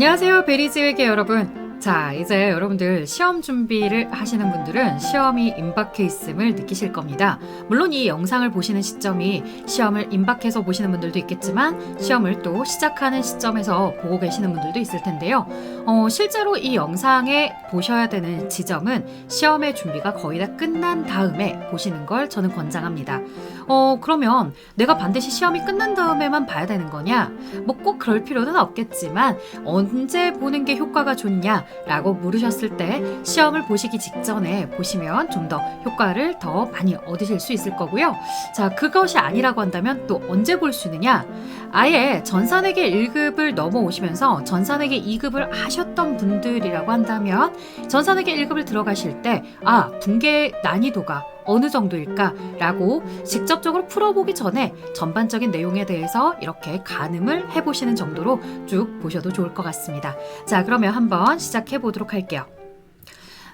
안녕하세요, 베리즈에게 여러분. 자, 이제 여러분들 시험 준비를 하시는 분들은 시험이 임박해 있음을 느끼실 겁니다. 물론 이 영상을 보시는 시점이 시험을 임박해서 보시는 분들도 있겠지만 시험을 또 시작하는 시점에서 보고 계시는 분들도 있을 텐데요. 실제로 이 영상에 보셔야 되는 지점은 시험의 준비가 거의 다 끝난 다음에 보시는 걸 저는 권장합니다. 그러면 내가 반드시 시험이 끝난 다음에만 봐야 되는 거냐? 뭐 꼭 그럴 필요는 없겠지만 언제 보는 게 효과가 좋냐? 라고 물으셨을 때 시험을 보시기 직전에 보시면 좀 더 효과를 더 많이 얻으실 수 있을 거고요. 자, 그것이 아니라고 한다면 또 언제 볼 수 있느냐? 아예 전산회계 1급을 넘어오시면서 전산회계 2급을 하셨던 분들이라고 한다면 전산회계 1급을 들어가실 때 분계 난이도가 어느 정도일까? 라고 직접적으로 풀어보기 전에 전반적인 내용에 대해서 이렇게 가늠을 해보시는 정도로 쭉 보셔도 좋을 것 같습니다. 자, 그러면 한번 시작해 보도록 할게요.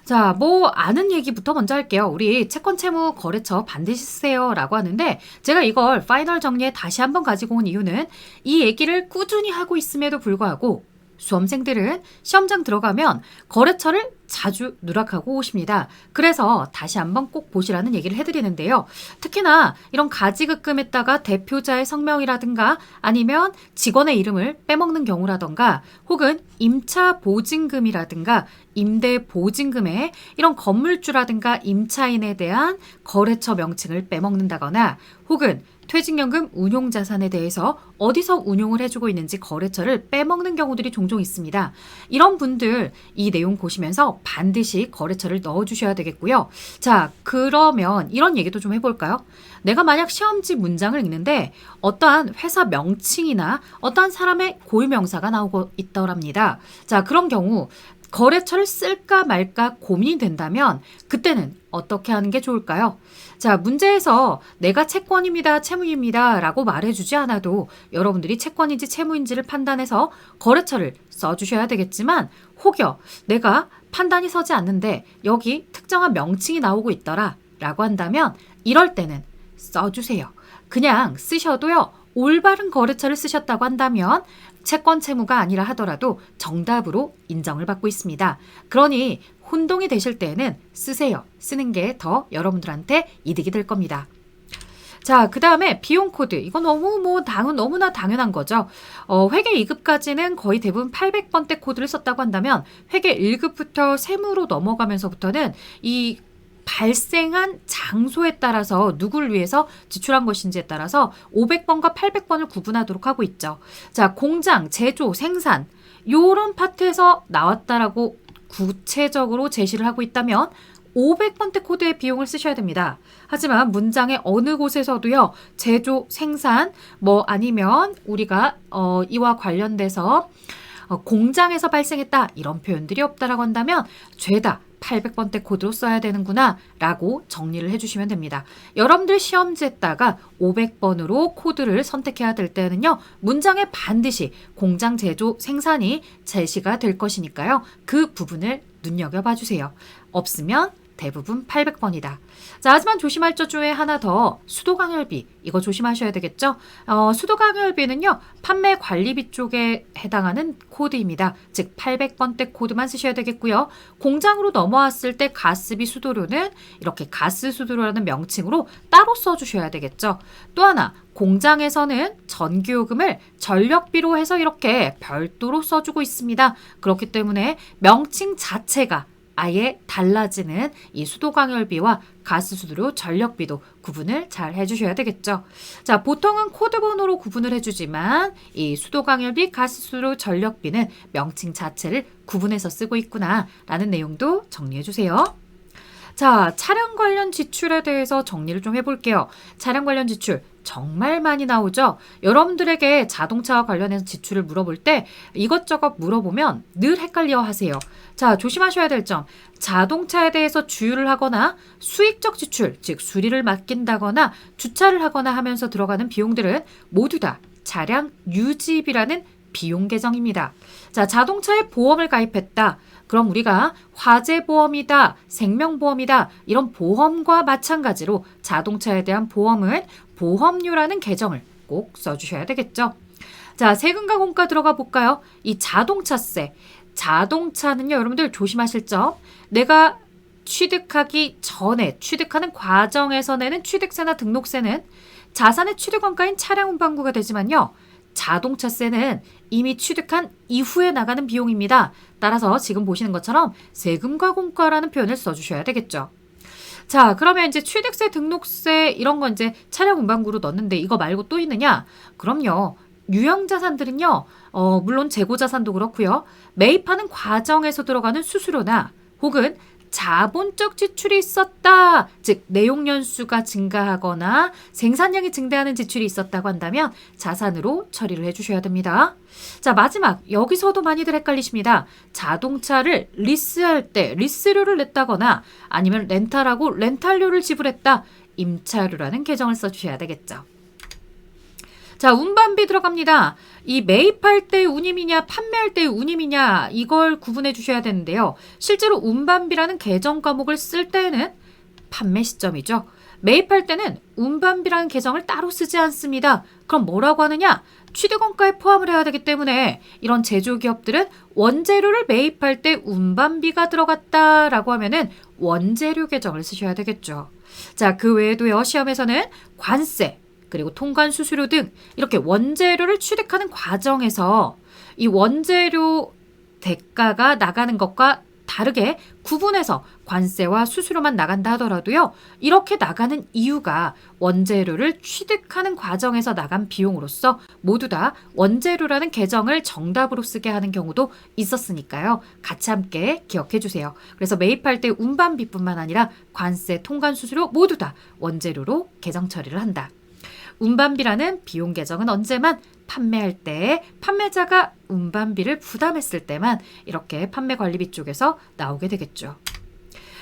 자, 아는 얘기부터 먼저 할게요. 우리 채권 채무 거래처 반드시 쓰세요 라고 하는데 제가 이걸 파이널 정리에 다시 한번 가지고 온 이유는 이 얘기를 꾸준히 하고 있음에도 불구하고 수험생들은 시험장 들어가면 거래처를 자주 누락하고 오십니다. 그래서 다시 한번 꼭 보시라는 얘기를 해드리는데요. 특히나 이런 가지급금에다가 대표자의 성명이라든가 아니면 직원의 이름을 빼먹는 경우라든가 혹은 임차 보증금이라든가 임대 보증금에 이런 건물주라든가 임차인에 대한 거래처 명칭을 빼먹는다거나 혹은 퇴직연금 운용자산에 대해서 어디서 운용을 해주고 있는지 거래처를 빼먹는 경우들이 종종 있습니다. 이런 분들 이 내용 보시면서 반드시 거래처를 넣어주셔야 되겠고요. 자, 그러면 이런 얘기도 좀 해볼까요? 내가 만약 시험지 문장을 읽는데 어떠한 회사 명칭이나 어떠한 사람의 고유명사가 나오고 있더랍니다. 자, 그런 경우 거래처를 쓸까 말까 고민이 된다면 그때는 어떻게 하는 게 좋을까요? 자, 문제에서 내가 채권입니다, 채무입니다 라고 말해주지 않아도 여러분들이 채권인지 채무인지를 판단해서 거래처를 써주셔야 되겠지만 혹여 내가 판단이 서지 않는데 여기 특정한 명칭이 나오고 있더라 라고 한다면 이럴 때는 써주세요. 그냥 쓰셔도요. 올바른 거래처를 쓰셨다고 한다면 채권 채무가 아니라 하더라도 정답으로 인정을 받고 있습니다. 그러니 혼동이 되실 때에는 쓰세요. 쓰는 게 더 여러분들한테 이득이 될 겁니다. 자, 그 다음에 비용 코드. 이건 너무나 당연한 거죠. 회계 2급까지는 거의 대부분 800번대 코드를 썼다고 한다면 회계 1급부터 세무로 넘어가면서부터는 이 발생한 장소에 따라서 누구를 위해서 지출한 것인지에 따라서 500번과 800번을 구분하도록 하고 있죠. 자, 공장, 제조, 생산 요런 파트에서 나왔다라고 구체적으로 제시를 하고 있다면 500번대 코드의 비용을 쓰셔야 됩니다. 하지만 문장의 어느 곳에서도요. 제조, 생산 아니면 우리가 이와 관련돼서 공장에서 발생했다 이런 표현들이 없다라고 한다면 죄다 800번대 코드로 써야 되는구나 라고 정리를 해주시면 됩니다. 여러분들 시험지에다가 500번으로 코드를 선택해야 될 때는요. 문장에 반드시 공장 제조 생산이 제시가 될 것이니까요. 그 부분을 눈여겨봐 주세요. 없으면 대부분 800번이다. 자, 하지만 조심할 점 중에 하나 더 수도강열비 이거 조심하셔야 되겠죠? 수도강열비는요. 판매 관리비 쪽에 해당하는 코드입니다. 즉 800번대 코드만 쓰셔야 되겠고요. 공장으로 넘어왔을 때 가스비 수도료는 이렇게 가스수도료라는 명칭으로 따로 써주셔야 되겠죠. 또 하나 공장에서는 전기요금을 전력비로 해서 이렇게 별도로 써주고 있습니다. 그렇기 때문에 명칭 자체가 아예 달라지는 이 수도강열비와 가스수도료 전력비도 구분을 잘 해주셔야 되겠죠. 자, 보통은 코드번호로 구분을 해주지만 이 수도강열비, 가스수도료 전력비는 명칭 자체를 구분해서 쓰고 있구나 라는 내용도 정리해주세요. 자, 차량 관련 지출에 대해서 정리를 좀 해볼게요. 차량 관련 지출 정말 많이 나오죠. 여러분들에게 자동차와 관련해서 지출을 물어볼 때 이것저것 물어보면 늘 헷갈려 하세요. 자, 조심하셔야 될 점. 자동차에 대해서 주유를 하거나 수익적 지출, 즉 수리를 맡긴다거나 주차를 하거나 하면서 들어가는 비용들은 모두 다 차량 유지비라는 비용 계정입니다. 자, 자동차에 보험을 가입했다. 그럼 우리가 화재보험이다, 생명보험이다 이런 보험과 마찬가지로 자동차에 대한 보험은 보험료라는 계정을 꼭 써주셔야 되겠죠. 자, 세금과 공과 들어가 볼까요? 이 자동차세. 자동차는요, 여러분들 조심하실 점. 내가 취득하기 전에 취득하는 과정에서 내는 취득세나 등록세는 자산의 취득원가인 차량 운반구가 되지만요. 자동차세는 이미 취득한 이후에 나가는 비용입니다. 따라서 지금 보시는 것처럼 세금과 공과라는 표현을 써주셔야 되겠죠. 자, 그러면 이제 취득세, 등록세 이런 건 이제 차량 운반구로 넣는데 이거 말고 또 있느냐? 그럼요. 유형 자산들은요. 물론 재고 자산도 그렇고요. 매입하는 과정에서 들어가는 수수료나 혹은 자본적 지출이 있었다. 즉 내용 연수가 증가하거나 생산량이 증대하는 지출이 있었다고 한다면 자산으로 처리를 해주셔야 됩니다. 자, 마지막 여기서도 많이들 헷갈리십니다. 자동차를 리스할 때 리스료를 냈다거나 아니면 렌탈하고 렌탈료를 지불했다. 임차료라는 계정을 써주셔야 되겠죠. 자, 운반비 들어갑니다. 이 매입할 때의 운임이냐 판매할 때의 운임이냐 이걸 구분해 주셔야 되는데요. 실제로 운반비라는 계정 과목을 쓸 때에는 판매 시점이죠. 매입할 때는 운반비라는 계정을 따로 쓰지 않습니다. 그럼 뭐라고 하느냐? 취득원가에 포함을 해야 되기 때문에 이런 제조기업들은 원재료를 매입할 때 운반비가 들어갔다라고 하면은 원재료 계정을 쓰셔야 되겠죠. 자, 그 외에도요. 시험에서는 관세 그리고 통관 수수료 등 이렇게 원재료를 취득하는 과정에서 이 원재료 대가가 나가는 것과 다르게 구분해서 관세와 수수료만 나간다 하더라도요. 이렇게 나가는 이유가 원재료를 취득하는 과정에서 나간 비용으로서 모두 다 원재료라는 계정을 정답으로 쓰게 하는 경우도 있었으니까요. 같이 함께 기억해 주세요. 그래서 매입할 때 운반비뿐만 아니라 관세, 통관, 수수료 모두 다 원재료로 계정 처리를 한다. 운반비라는 비용 계정은 언제만 판매할 때 판매자가 운반비를 부담했을 때만 이렇게 판매관리비 쪽에서 나오게 되겠죠.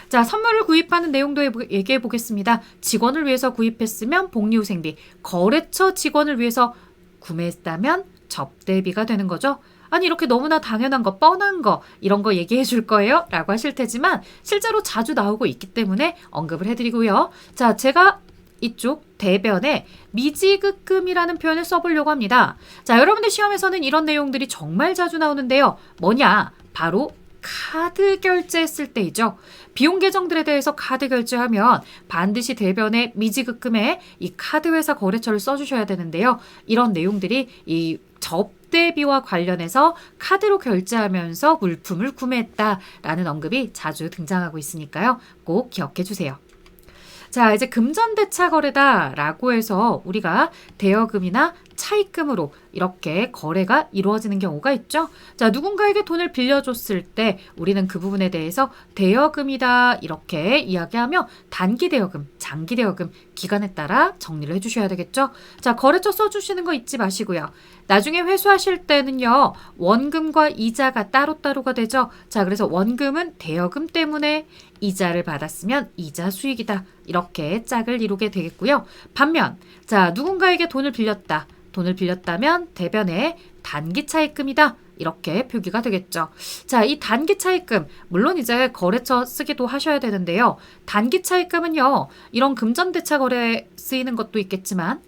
자, 선물을 구입하는 내용도 얘기해 보겠습니다. 직원을 위해서 구입했으면 복리후생비, 거래처 직원을 위해서 구매했다면 접대비가 되는 거죠. 아니 이렇게 너무나 당연한 거 뻔한 거 이런 거 얘기해 줄 거예요? 라고 하실 테지만 실제로 자주 나오고 있기 때문에 언급을 해드리고요. 자, 제가 이쪽 대변에 미지급금이라는 표현을 써보려고 합니다. 자, 여러분들 시험에서는 이런 내용들이 정말 자주 나오는데요. 뭐냐? 바로 카드 결제했을 때이죠. 비용 계정들에 대해서 카드 결제하면 반드시 대변에 미지급금에 이 카드회사 거래처를 써주셔야 되는데요. 이런 내용들이 이 접대비와 관련해서 카드로 결제하면서 물품을 구매했다라는 언급이 자주 등장하고 있으니까요. 꼭 기억해 주세요. 자, 이제 금전대차 거래다라고 해서 우리가 대여금이나 차입금으로 이렇게 거래가 이루어지는 경우가 있죠. 자, 누군가에게 돈을 빌려줬을 때 우리는 그 부분에 대해서 대여금이다 이렇게 이야기하며 단기 대여금, 장기 대여금 기간에 따라 정리를 해주셔야 되겠죠. 자, 거래처 써주시는 거 잊지 마시고요. 나중에 회수하실 때는요. 원금과 이자가 따로따로가 되죠. 자, 그래서 원금은 대여금 때문에 이자를 받았으면 이자 수익이다. 이렇게 짝을 이루게 되겠고요. 반면 자, 누군가에게 돈을 빌렸다. 돈을 빌렸다면 대변에 단기 차입금이다. 이렇게 표기가 되겠죠. 자, 이 단기 차입금 물론 이제 거래처 쓰기도 하셔야 되는데요. 단기 차입금은요. 이런 금전대차 거래에 쓰이는 것도 있겠지만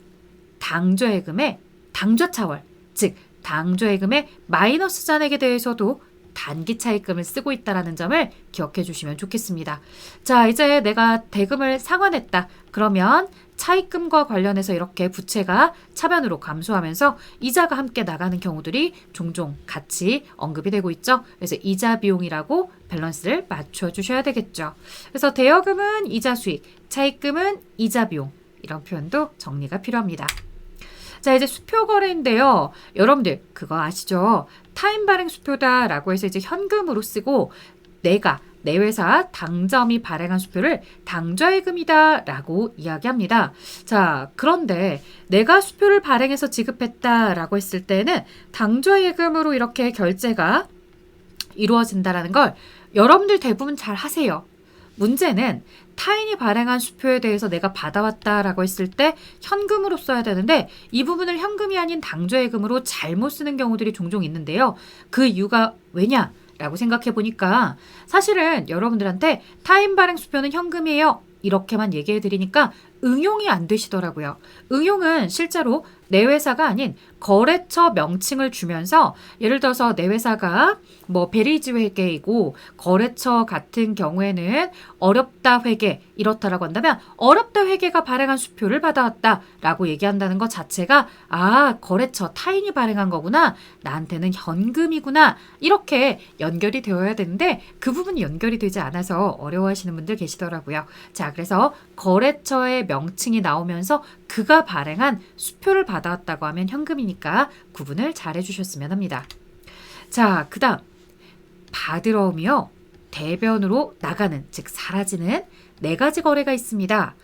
당좌예금의 당좌차월 즉 당좌예금의 마이너스 잔액에 대해서도 단기 차입금을 쓰고 있다는 점을 기억해 주시면 좋겠습니다. 자, 이제 내가 대금을 상환했다. 그러면 차입금과 관련해서 이렇게 부채가 차변으로 감소하면서 이자가 함께 나가는 경우들이 종종 같이 언급이 되고 있죠. 그래서 이자 비용이라고 밸런스를 맞춰 주셔야 되겠죠. 그래서 대여금은 이자 수익, 차입금은 이자 비용 이런 표현도 정리가 필요합니다. 자, 이제 수표 거래인데요. 여러분들 그거 아시죠? 타임 발행 수표다라고 해서 이제 현금으로 쓰고 내 회사 당점이 발행한 수표를 당좌예금이다라고 이야기합니다. 자, 그런데 내가 수표를 발행해서 지급했다라고 했을 때는 당좌예금으로 이렇게 결제가 이루어진다라는 걸 여러분들 대부분 잘 하세요. 문제는 타인이 발행한 수표에 대해서 내가 받아왔다라고 했을 때 현금으로 써야 되는데 이 부분을 현금이 아닌 당좌예금으로 잘못 쓰는 경우들이 종종 있는데요. 그 이유가 왜냐? 라고 생각해 보니까 사실은 여러분들한테 타인 발행 수표는 현금이에요. 이렇게만 얘기해 드리니까 응용이 안 되시더라고요. 응용은 실제로 내 회사가 아닌 거래처 명칭을 주면서 예를 들어서 내 회사가 뭐 베리즈 회계이고 거래처 같은 경우에는 어렵다 회계 이렇다라고 한다면 어렵다 회계가 발행한 수표를 받아왔다라고 얘기한다는 것 자체가 아 거래처 타인이 발행한 거구나 나한테는 현금이구나 이렇게 연결이 되어야 되는데 그 부분이 연결이 되지 않아서 어려워하시는 분들 계시더라고요. 자 그래서 거래처의 명칭이 나오면서 그가 발행한 수표를 받아왔다고 하면 현금이니까 구분을 잘 해주셨으면 합니다. 자, 그 다음 받으러움이요. 대변으로 나가는, 즉 사라지는 네 가지 거래가 있습니다.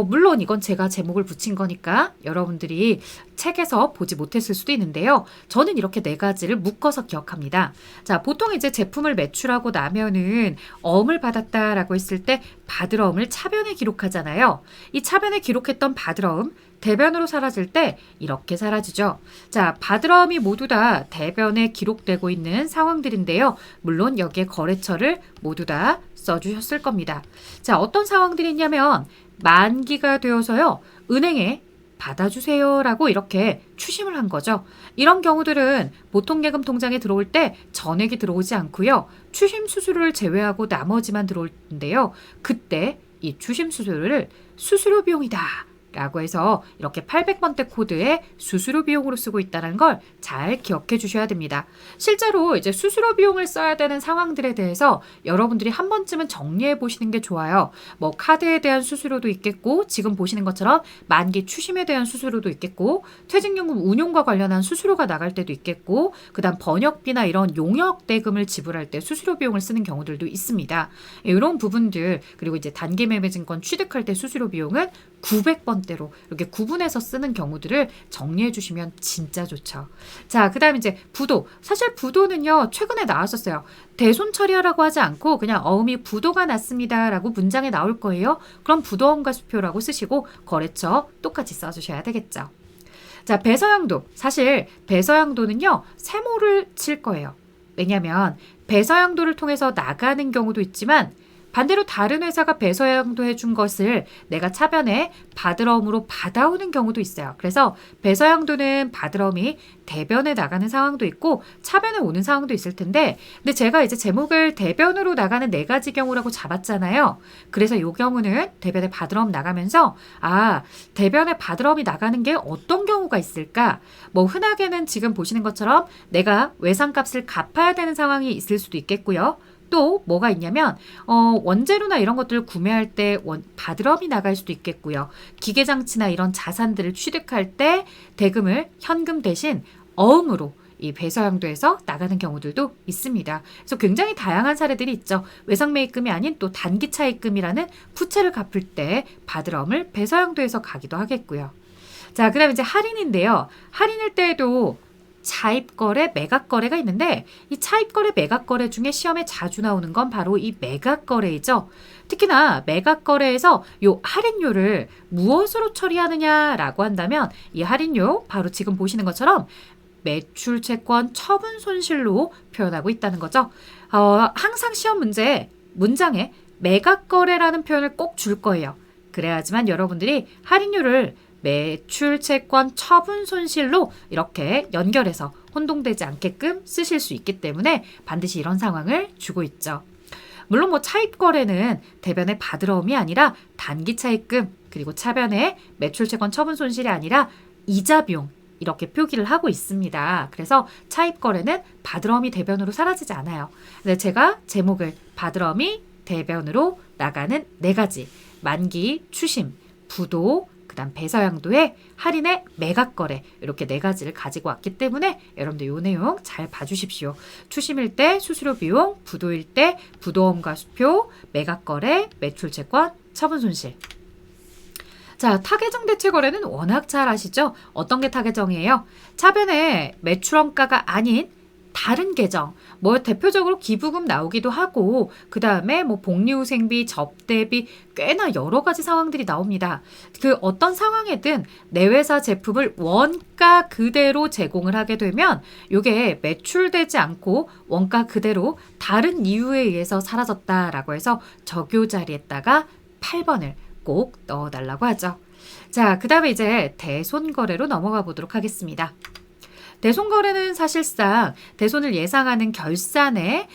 물론 이건 제가 제목을 붙인 거니까 여러분들이 책에서 보지 못했을 수도 있는데요. 저는 이렇게 네 가지를 묶어서 기억합니다. 자, 보통 이제 제품을 매출하고 나면은 어음을 받았다라고 했을 때 받으러움을 차변에 기록하잖아요. 이 차변에 기록했던 받으러움 대변으로 사라질 때 이렇게 사라지죠. 자, 받으러움이 모두 다 대변에 기록되고 있는 상황들인데요. 물론 여기에 거래처를 모두 다 써주셨을 겁니다. 자, 어떤 상황들이 있냐면 만기가 되어서요. 은행에 받아주세요 라고 이렇게 추심을 한 거죠. 이런 경우들은 보통 예금 통장에 들어올 때 전액이 들어오지 않고요. 추심 수수료를 제외하고 나머지만 들어올텐데요. 그때 이 추심 수수료를 수수료 비용이다 라고 해서 이렇게 800번대 코드에 수수료 비용으로 쓰고 있다는 걸 잘 기억해 주셔야 됩니다. 실제로 이제 수수료 비용을 써야 되는 상황들에 대해서 여러분들이 한 번쯤은 정리해 보시는 게 좋아요. 뭐 카드에 대한 수수료도 있겠고 지금 보시는 것처럼 만기 추심에 대한 수수료도 있겠고 퇴직연금 운용과 관련한 수수료가 나갈 때도 있겠고 그다음 번역비나 이런 용역 대금을 지불할 때 수수료 비용을 쓰는 경우들도 있습니다. 이런 부분들 그리고 이제 단기 매매 증권 취득할 때 수수료 비용은 900번대로 이렇게 구분해서 쓰는 경우들을 정리해 주시면 진짜 좋죠. 자, 그 다음 이제 부도. 사실 부도는요, 최근에 나왔었어요. 대손 처리하라고 하지 않고 그냥 어음이 부도가 났습니다 라고 문장에 나올 거예요. 그럼 부도음과 수표라고 쓰시고 거래처 똑같이 써주셔야 되겠죠. 자, 배서양도. 사실 배서양도는요, 세모를 칠 거예요. 왜냐면 배서양도를 통해서 나가는 경우도 있지만 반대로 다른 회사가 배서양도 해준 것을 내가 차변에 받으러움으로 받아오는 경우도 있어요. 그래서 배서양도는 받으러움이 대변에 나가는 상황도 있고 차변에 오는 상황도 있을 텐데 근데 제가 이제 제목을 대변으로 나가는 네 가지 경우라고 잡았잖아요. 그래서 이 경우는 대변에 받으러움 나가면서 아 대변에 받으러움이 나가는 게 어떤 경우가 있을까? 뭐 흔하게는 지금 보시는 것처럼 내가 외상값을 갚아야 되는 상황이 있을 수도 있겠고요. 또 뭐가 있냐면 원재료나 이런 것들을 구매할 때 받으러움이 나갈 수도 있겠고요. 기계장치나 이런 자산들을 취득할 때 대금을 현금 대신 어음으로 이 배서양도에서 나가는 경우들도 있습니다. 그래서 굉장히 다양한 사례들이 있죠. 외상매입금이 아닌 또 단기차입금이라는 부채를 갚을 때 받으러움을 배서양도에서 가기도 하겠고요. 자, 그 다음에 이제 할인인데요. 할인일 때에도 차입거래, 매각거래가 있는데 이 차입거래, 매각거래 중에 시험에 자주 나오는 건 바로 이 매각거래이죠. 특히나 매각거래에서 이 할인료를 무엇으로 처리하느냐라고 한다면 이 할인료 바로 지금 보시는 것처럼 매출채권 처분 손실로 표현하고 있다는 거죠. 항상 시험 문장에 매각거래라는 표현을 꼭 줄 거예요. 그래야지만 여러분들이 할인료를 매출채권 처분 손실로 이렇게 연결해서 혼동되지 않게끔 쓰실 수 있기 때문에 반드시 이런 상황을 주고 있죠. 물론 뭐 차입거래는 대변의 받으러움이 아니라 단기 차입금 그리고 차변의 매출채권 처분 손실이 아니라 이자 비용 이렇게 표기를 하고 있습니다. 그래서 차입거래는 받으러움이 대변으로 사라지지 않아요. 근데 제가 제목을 받으러움이 대변으로 나가는 네 가지 만기, 추심, 부도, 그다음 배서양도에 할인의 매각거래 이렇게 네 가지를 가지고 왔기 때문에 여러분들 이 내용 잘 봐주십시오. 추심일 때 수수료 비용, 부도일 때 부도음과 수표, 매각거래, 매출채권, 처분손실. 자, 타계정 대체 거래는 워낙 잘 아시죠? 어떤 게 타계정이에요? 차변에 매출원가가 아닌 다른 계정, 뭐 대표적으로 기부금 나오기도 하고 그 다음에 뭐 복리후생비, 접대비 꽤나 여러 가지 상황들이 나옵니다. 그 어떤 상황에든 내 회사 제품을 원가 그대로 제공을 하게 되면 이게 매출되지 않고 원가 그대로 다른 이유에 의해서 사라졌다라고 해서 적요 자리에다가 8번을 꼭 넣어달라고 하죠. 자, 그 다음에 이제 대손거래로 넘어가 보도록 하겠습니다. 대손거래는 사실상 대손을 예상하는 결산에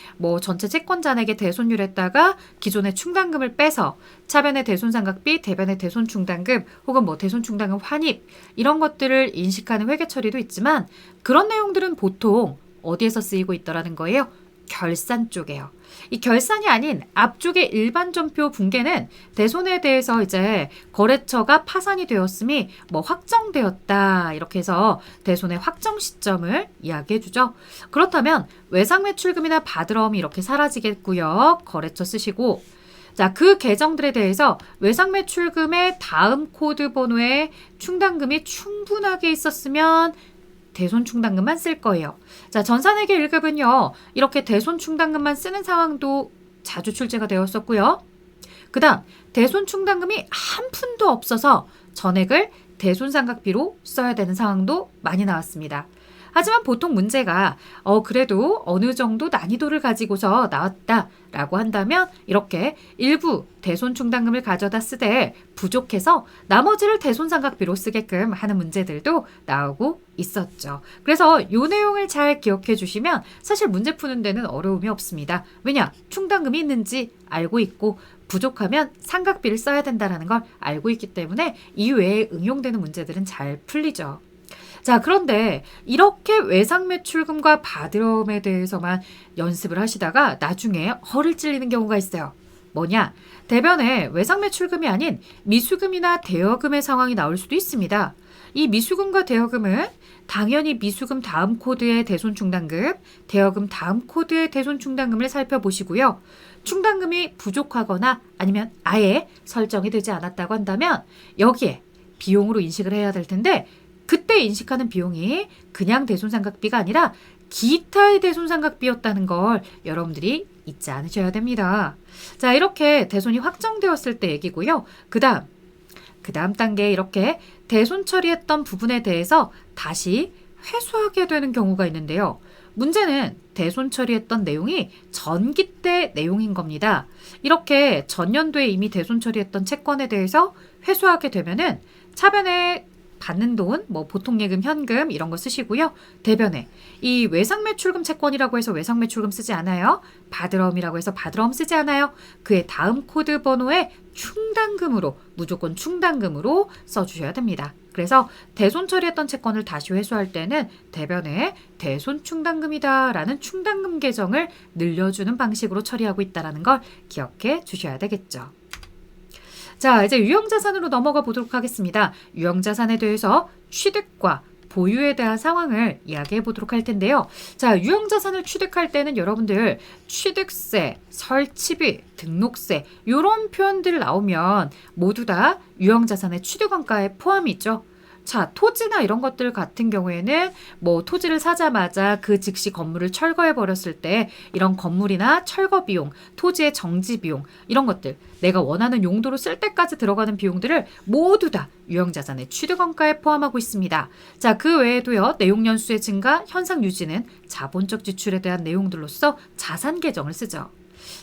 전체 채권자에게 대손율에다가 기존의 충당금을 빼서 차변의 대손상각비, 대변의 대손충당금 혹은 대손충당금 환입 이런 것들을 인식하는 회계 처리도 있지만 그런 내용들은 보통 어디에서 쓰이고 있더라는 거예요? 결산 쪽에요. 이 결산이 아닌 앞쪽의 일반 전표 붕괴는 대손에 대해서 이제 거래처가 파산이 되었음이 확정되었다 이렇게 해서 대손의 확정 시점을 이야기해 주죠. 그렇다면 외상매출금이나 바드러움이 이렇게 사라지겠고요. 거래처 쓰시고 자, 그 계정들에 대해서 외상매출금의 다음 코드 번호에 충당금이 충분하게 있었으면 대손충당금만 쓸 거예요. 자, 전산회계 1급은요. 이렇게 대손충당금만 쓰는 상황도 자주 출제가 되었었고요. 그 다음 대손충당금이 한 푼도 없어서 전액을 대손상각비로 써야 되는 상황도 많이 나왔습니다. 하지만 보통 문제가 그래도 어느 정도 난이도를 가지고서 나왔다라고 한다면 이렇게 일부 대손충당금을 가져다 쓰되 부족해서 나머지를 대손상각비로 쓰게끔 하는 문제들도 나오고 있었죠. 그래서 이 내용을 잘 기억해 주시면 사실 문제 푸는 데는 어려움이 없습니다. 왜냐? 충당금이 있는지 알고 있고 부족하면 상각비를 써야 된다는 걸 알고 있기 때문에 이외에 응용되는 문제들은 잘 풀리죠. 자, 그런데 이렇게 외상매출금과 바드러움에 대해서만 연습을 하시다가 나중에 허를 찔리는 경우가 있어요. 뭐냐? 대변에 외상매출금이 아닌 미수금이나 대여금의 상황이 나올 수도 있습니다. 이 미수금과 대여금은 당연히 미수금 다음 코드의 대손충당금, 대여금 다음 코드의 대손충당금을 살펴보시고요. 충당금이 부족하거나 아니면 아예 설정이 되지 않았다고 한다면 여기에 비용으로 인식을 해야 될 텐데 그때 인식하는 비용이 그냥 대손상각비가 아니라 기타의 대손상각비였다는 걸 여러분들이 잊지 않으셔야 됩니다. 자, 이렇게 대손이 확정되었을 때 얘기고요. 그 다음 단계에 이렇게 대손 처리했던 부분에 대해서 다시 회수하게 되는 경우가 있는데요. 문제는 대손 처리했던 내용이 전기 때 내용인 겁니다. 이렇게 전년도에 이미 대손 처리했던 채권에 대해서 회수하게 되면은 차변에 받는 돈, 보통 예금, 현금 이런 거 쓰시고요. 대변에 이 외상매출금 채권이라고 해서 외상매출금 쓰지 않아요. 바드러움이라고 해서 바드러움 쓰지 않아요. 그의 다음 코드 번호에 충당금으로 무조건 충당금으로 써주셔야 됩니다. 그래서 대손 처리했던 채권을 다시 회수할 때는 대변에 대손 충당금이다라는 충당금 계정을 늘려주는 방식으로 처리하고 있다는 걸 기억해 주셔야 되겠죠. 자, 이제 유형자산으로 넘어가 보도록 하겠습니다. 유형자산에 대해서 취득과 보유에 대한 상황을 이야기해 보도록 할 텐데요. 자, 유형자산을 취득할 때는 여러분들 취득세, 설치비, 등록세 이런 표현들 나오면 모두 다 유형자산의 취득원가에 포함이 있죠. 자, 토지나 이런 것들 같은 경우에는 토지를 사자마자 그 즉시 건물을 철거해 버렸을 때 이런 건물이나 철거 비용, 토지의 정지 비용 이런 것들 내가 원하는 용도로 쓸 때까지 들어가는 비용들을 모두 다 유형자산의 취득원가에 포함하고 있습니다. 자, 그 외에도요. 내용연수의 증가, 현상 유지는 자본적 지출에 대한 내용들로서 자산 계정을 쓰죠.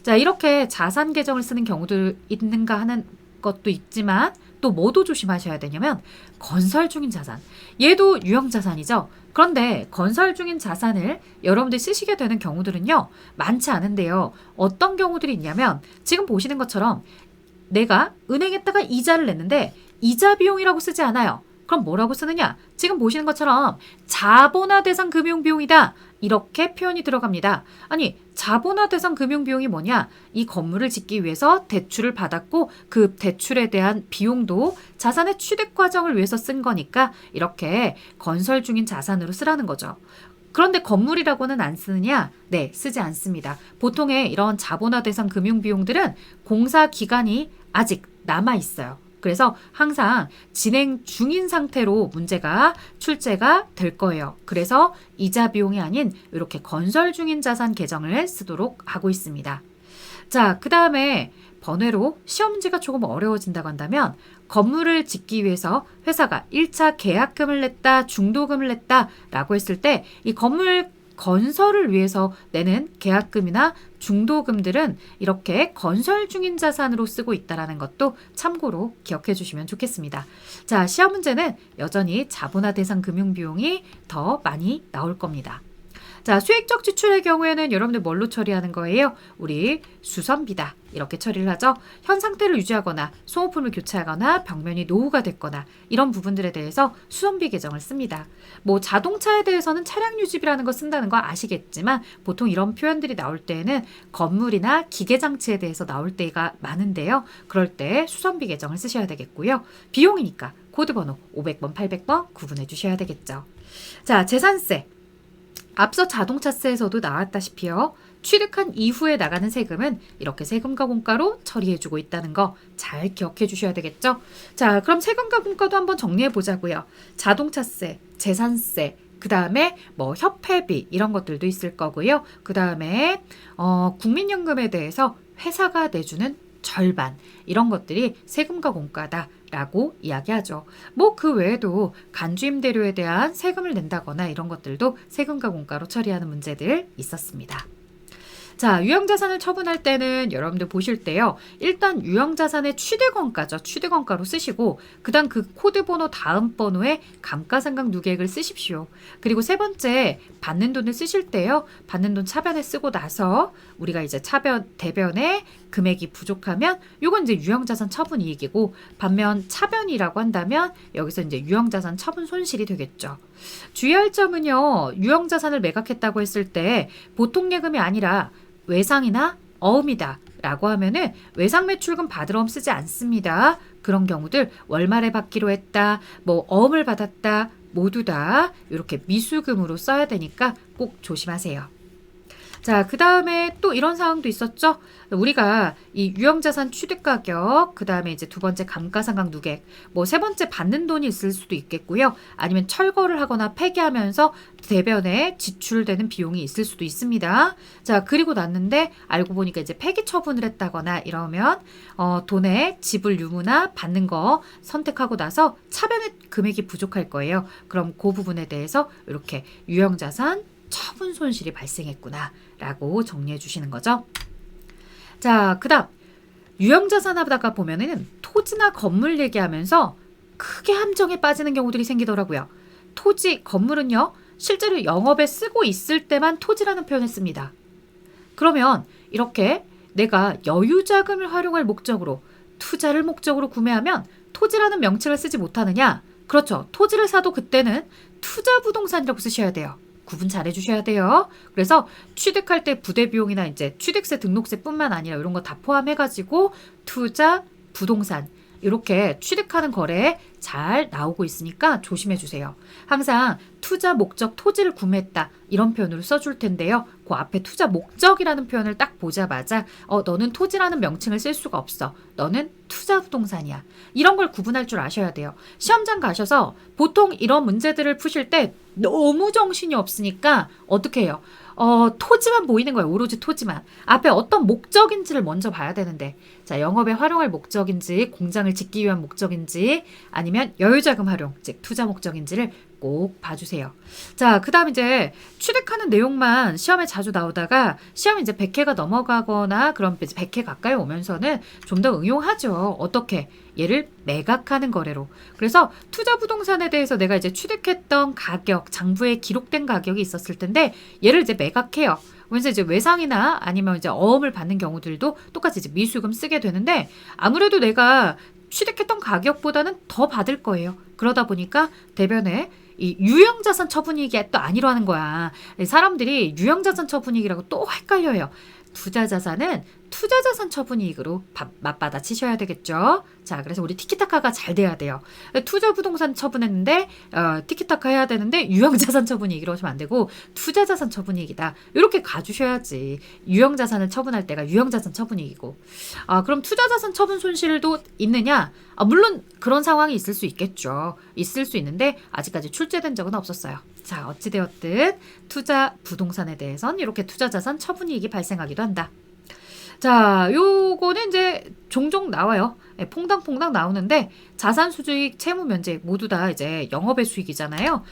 자, 이렇게 자산 계정을 쓰는 경우도 있는가 하는 것도 있지만 또 뭐도 조심하셔야 되냐면 건설 중인 자산. 얘도 유형자산이죠. 그런데 건설 중인 자산을 여러분들 쓰시게 되는 경우들은요. 많지 않은데요. 어떤 경우들이 있냐면 지금 보시는 것처럼 내가 은행에다가 이자를 냈는데 이자 비용이라고 쓰지 않아요. 그럼 뭐라고 쓰느냐? 지금 보시는 것처럼 자본화 대상 금융 비용이다. 이렇게 표현이 들어갑니다. 아니, 자본화 대상 금융 비용이 뭐냐? 이 건물을 짓기 위해서 대출을 받았고 그 대출에 대한 비용도 자산의 취득 과정을 위해서 쓴 거니까 이렇게 건설 중인 자산으로 쓰라는 거죠. 그런데 건물이라고는 안 쓰느냐? 네, 쓰지 않습니다. 보통의 이런 자본화 대상 금융 비용들은 공사 기간이 아직 남아 있어요. 그래서 항상 진행 중인 상태로 문제가 출제가 될 거예요. 그래서 이자 비용이 아닌 이렇게 건설 중인 자산 계정을 쓰도록 하고 있습니다. 자, 그 다음에 번외로 시험 문제가 조금 어려워진다고 한다면 건물을 짓기 위해서 회사가 1차 계약금을 냈다, 중도금을 냈다 라고 했을 때 이 건물 건설을 위해서 내는 계약금이나 중도금들은 이렇게 건설 중인 자산으로 쓰고 있다는 것도 참고로 기억해 주시면 좋겠습니다. 자, 시험 문제는 여전히 자본화 대상 금융비용이 더 많이 나올 겁니다. 자, 수익적 지출의 경우에는 여러분들 뭘로 처리하는 거예요? 우리 수선비다. 이렇게 처리를 하죠. 현 상태를 유지하거나 소모품을 교체하거나 벽면이 노후가 됐거나 이런 부분들에 대해서 수선비 계정을 씁니다. 뭐 자동차에 대해서는 차량 유지비라는 거 쓴다는 거 아시겠지만 보통 이런 표현들이 나올 때에는 건물이나 기계장치에 대해서 나올 때가 많은데요. 그럴 때 수선비 계정을 쓰셔야 되겠고요. 비용이니까 코드번호 500번, 800번 구분해 주셔야 되겠죠. 자, 재산세. 앞서 자동차세에서도 나왔다시피요. 취득한 이후에 나가는 세금은 이렇게 세금과 공과로 처리해주고 있다는 거 잘 기억해 주셔야 되겠죠? 자, 그럼 세금과 공과도 한번 정리해 보자고요. 자동차세, 재산세, 그 다음에 뭐 협회비 이런 것들도 있을 거고요. 그 다음에 국민연금에 대해서 회사가 내주는 절반 이런 것들이 세금과 공과다라고 이야기하죠. 뭐 그 외에도 간주임대료에 대한 세금을 낸다거나 이런 것들도 세금과 공과로 처리하는 문제들 있었습니다. 자, 유형자산을 처분할 때는 여러분들 보실 때요. 일단 유형자산의 취득원가죠. 취득원가로 쓰시고 그 다음 그 코드번호 다음 번호에 감가상각 누계액을 쓰십시오. 그리고 세 번째 받는 돈을 쓰실 때요. 받는 돈 차변에 쓰고 나서 우리가 이제 대변에 금액이 부족하면 요건 이제 유형자산 처분 이익이고 반면 차변이라고 한다면 여기서 이제 유형자산 처분 손실이 되겠죠. 주의할 점은요. 유형자산을 매각했다고 했을 때 보통 예금이 아니라 외상이나 어음이다 라고 하면은 외상 매출금 받으러 쓰지 않습니다. 그런 경우들 월말에 받기로 했다, 뭐 어음을 받았다 모두 다 이렇게 미수금으로 써야 되니까 꼭 조심하세요. 자, 그 다음에 또 이런 상황도 있었죠. 우리가 이 유형자산 취득가격, 그 다음에 이제 두 번째 감가상각 누계, 뭐 세 번째 받는 돈이 있을 수도 있겠고요. 아니면 철거를 하거나 폐기하면서 대변에 지출되는 비용이 있을 수도 있습니다. 자, 그리고 났는데 알고 보니까 이제 폐기 처분을 했다거나 이러면 돈의 지불 유무나 받는 거 선택하고 나서 차변의 금액이 부족할 거예요. 그럼 그 부분에 대해서 이렇게 유형자산 처분 손실이 발생했구나 라고 정리해 주시는 거죠. 자, 그 다음 유형자산 하다가 보면은 토지나 건물 얘기하면서 크게 함정에 빠지는 경우들이 생기더라고요. 토지, 건물은요 실제로 영업에 쓰고 있을 때만 토지라는 표현을 씁니다. 그러면 이렇게 내가 여유자금을 활용할 목적으로 투자를 목적으로 구매하면 토지라는 명칭을 쓰지 못하느냐? 그렇죠. 토지를 사도 그때는 투자부동산이라고 쓰셔야 돼요. 구분 잘 해주셔야 돼요. 그래서 취득할 때 부대 비용이나 이제 취득세, 등록세뿐만 아니라 이런 거 다 포함해가지고 투자, 부동산 이렇게 취득하는 거래에 잘 나오고 있으니까 조심해 주세요. 항상 투자 목적 토지를 구매했다 이런 표현으로 써줄 텐데요. 그 앞에 투자 목적이라는 표현을 딱 보자마자 너는 토지라는 명칭을 쓸 수가 없어. 너는 투자 부동산이야. 이런 걸 구분할 줄 아셔야 돼요. 시험장 가셔서 보통 이런 문제들을 푸실 때 너무 정신이 없으니까 어떻게 해요? 토지만 보이는 거예요. 오로지 토지만. 앞에 어떤 목적인지를 먼저 봐야 되는데 자, 영업에 활용할 목적인지 공장을 짓기 위한 목적인지 아니면 여유자금 활용, 즉 투자 목적인지를 꼭 봐주세요. 자, 그 다음 이제 취득하는 내용만 시험에 자주 나오다가 시험이 이제 100회가 넘어가거나 그럼 이제 100회 가까이 오면서는 좀 더 응용하죠. 어떻게? 얘를 매각하는 거래로. 그래서 투자 부동산에 대해서 내가 이제 취득했던 가격, 장부에 기록된 가격이 있었을 텐데 얘를 이제 매각해요. 그래서 이제 외상이나 아니면 이제 어음을 받는 경우들도 똑같이 이제 미수금 쓰게 되는데 아무래도 내가 취득했던 가격보다는 더 받을 거예요. 그러다 보니까 대변에 이 유형자산 처분이익이 또 아니로 하는 거야. 사람들이 유형자산 처분이익이라고 또 헷갈려요. 투자자산은 투자자산 처분이익으로 맞받아 치셔야 되겠죠. 자, 그래서 우리 티키타카가 잘 돼야 돼요. 투자 부동산 처분했는데 티키타카 해야 되는데 유형자산 처분이익으로 하시면 안 되고 투자자산 처분이익이다. 이렇게 가주셔야지. 유형자산을 처분할 때가 유형자산 처분이익이고. 그럼 투자자산 처분 손실도 있느냐? 물론 그런 상황이 있을 수 있겠죠. 있을 수 있는데 아직까지 출제된 적은 없었어요. 자, 어찌되었든 투자 부동산에 대해선 이렇게 투자자산 처분이익이 발생하기도 한다. 자, 요거는 이제 종종 나와요. 예, 퐁당퐁당 나오는데 자산, 수주익, 채무, 면제 모두 다 이제 영업의 수익이잖아요.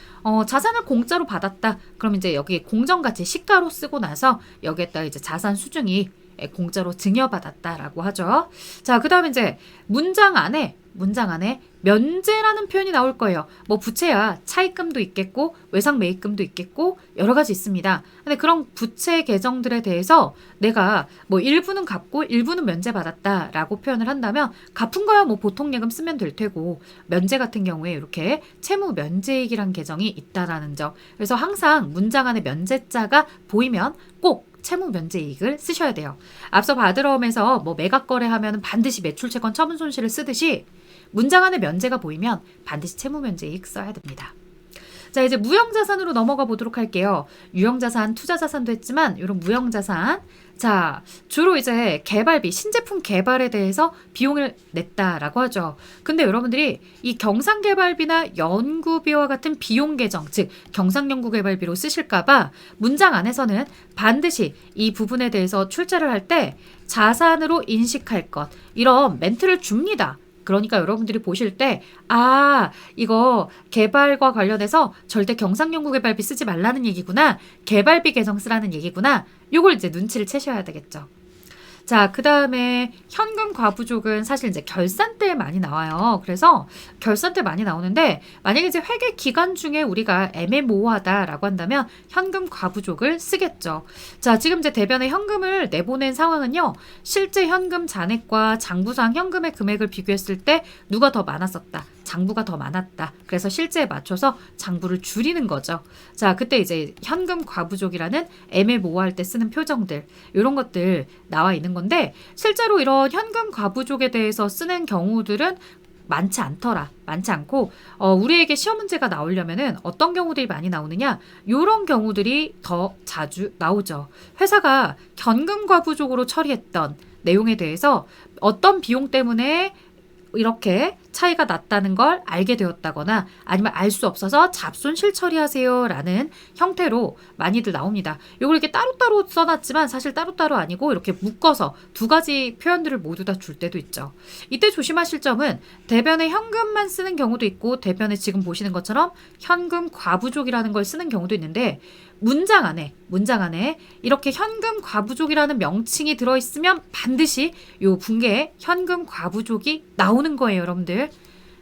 자산을 공짜로 받았다. 그럼 이제 여기 공정가치 시가로 쓰고 나서 여기에다 이제 자산, 수중이 공짜로 증여받았다라고 하죠. 자, 그 다음에 이제 문장 안에 면제라는 표현이 나올 거예요. 뭐 부채야 차입금도 있겠고 외상 매입금도 있겠고 여러 가지 있습니다. 근데 그런 부채 계정들에 대해서 내가 뭐 일부는 갚고 일부는 면제받았다라고 표현을 한다면 갚은 거야 뭐 보통 예금 쓰면 될 테고 면제 같은 경우에 이렇게 채무 면제익이란 계정이 있다라는 점. 그래서 항상 문장 안에 면제자가 보이면 꼭 채무 면제이익을 쓰셔야 돼요. 앞서 바드러움에서 뭐 매각 거래하면 반드시 매출채권 처분 손실을 쓰듯이 문장 안에 면제가 보이면 반드시 채무 면제이익 써야 됩니다. 자, 이제 무형자산으로 넘어가 보도록 할게요. 유형자산, 투자자산도 했지만 이런 무형자산. 자, 주로 이제 개발비, 신제품 개발에 대해서 비용을 냈다라고 하죠. 근데 여러분들이 이 경상개발비나 연구비와 같은 비용 계정, 즉 경상연구개발비로 쓰실까봐 문장 안에서는 반드시 이 부분에 대해서 출제를 할 때 자산으로 인식할 것, 이런 멘트를 줍니다. 그러니까 여러분들이 보실 때, 아, 이거 개발과 관련해서 절대 경상연구개발비 쓰지 말라는 얘기구나. 개발비 계정 쓰라는 얘기구나. 요걸 이제 눈치를 채셔야 되겠죠. 자, 그 다음에 현금 과부족은 사실 이제 결산 때 많이 나와요. 그래서 결산 때 많이 나오는데 만약에 이제 회계 기간 중에 우리가 애매모호하다라고 한다면 현금 과부족을 쓰겠죠. 자, 지금 이제 대변에 현금을 내보낸 상황은요. 실제 현금 잔액과 장부상 현금의 금액을 비교했을 때 누가 더 많았었다. 장부가 더 많았다. 그래서 실제에 맞춰서 장부를 줄이는 거죠. 자, 그때 이제 현금 과부족이라는 애매모호할 때 쓰는 표정들, 이런 것들 나와 있는 건데 실제로 이런 현금 과부족에 대해서 쓰는 경우들은 많지 않더라. 많지 않고 우리에게 시험 문제가 나오려면은 어떤 경우들이 많이 나오느냐? 요런 경우들이 더 자주 나오죠. 회사가 현금 과부족으로 처리했던 내용에 대해서 어떤 비용 때문에 이렇게 차이가 났다는 걸 알게 되었다거나 아니면 알 수 없어서 잡손실 처리하세요 라는 형태로 많이들 나옵니다. 이걸 이렇게 따로따로 써놨지만 사실 따로따로 아니고 이렇게 묶어서 두 가지 표현들을 모두 다 줄 때도 있죠. 이때 조심하실 점은 대변에 현금만 쓰는 경우도 있고 대변에 지금 보시는 것처럼 현금 과부족이라는 걸 쓰는 경우도 있는데 문장 안에 이렇게 현금 과부족이라는 명칭이 들어있으면 반드시 요 분계에 현금 과부족이 나오는 거예요, 여러분들.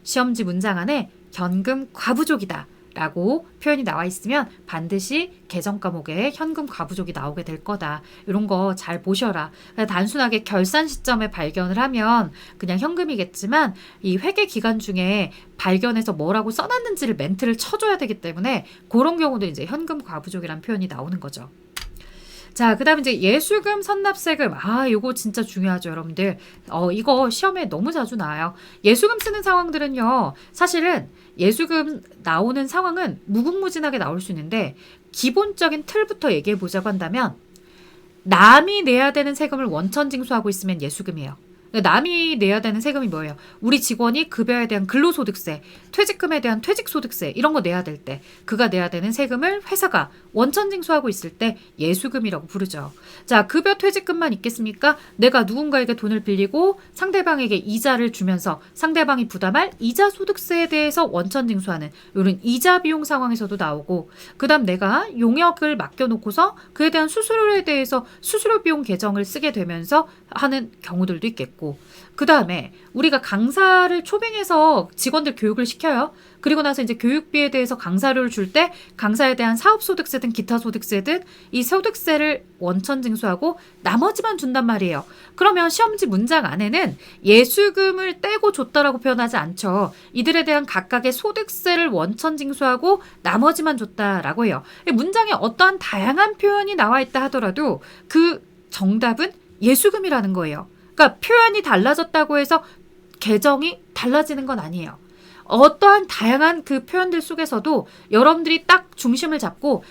시험지 문장 안에 현금 과부족이다 라고 표현이 나와 있으면 반드시 계정 과목에 현금 과부족이 나오게 될 거다. 이런 거 잘 보셔라. 단순하게 결산 시점에 발견을 하면 그냥 현금이겠지만 이 회계 기간 중에 발견해서 뭐라고 써놨는지를 멘트를 쳐줘야 되기 때문에 그런 경우도 이제 현금 과부족이라는 표현이 나오는 거죠. 자, 그 다음에 이제 예수금, 선납세금. 아, 이거 진짜 중요하죠, 여러분들. 이거 시험에 너무 자주 나와요. 예수금 쓰는 상황들은요, 사실은 예수금 나오는 상황은 무궁무진하게 나올 수 있는데, 기본적인 틀부터 얘기해 보자고 한다면, 남이 내야 되는 세금을 원천징수하고 있으면 예수금이에요. 남이 내야 되는 세금이 뭐예요? 우리 직원이 급여에 대한 근로소득세, 퇴직금에 대한 퇴직소득세 이런 거 내야 될 때 그가 내야 되는 세금을 회사가 원천징수하고 있을 때 예수금이라고 부르죠. 자, 급여 퇴직금만 있겠습니까? 내가 누군가에게 돈을 빌리고 상대방에게 이자를 주면서 상대방이 부담할 이자 소득세에 대해서 원천징수하는 이런 이자 비용 상황에서도 나오고 그 다음 내가 용역을 맡겨놓고서 그에 대한 수수료에 대해서 수수료 비용 계정을 쓰게 되면서 하는 경우들도 있겠고 그 다음에 우리가 강사를 초빙해서 직원들 교육을 시켜요. 그리고 나서 이제 교육비에 대해서 강사료를 줄 때 강사에 대한 사업소득세든 기타 소득세든 이 소득세를 원천징수하고 나머지만 준단 말이에요. 그러면 시험지 문장 안에는 예수금을 떼고 줬다라고 표현하지 않죠. 이들에 대한 각각의 소득세를 원천징수하고 나머지만 줬다라고 해요. 문장에 어떠한 다양한 표현이 나와 있다 하더라도 그 정답은 예수금이라는 거예요. 그러니까 표현이 달라졌다고 해서 계정이 달라지는 건 아니에요. 어떠한 다양한 그 표현들 속에서도 여러분들이 딱 중심을 잡고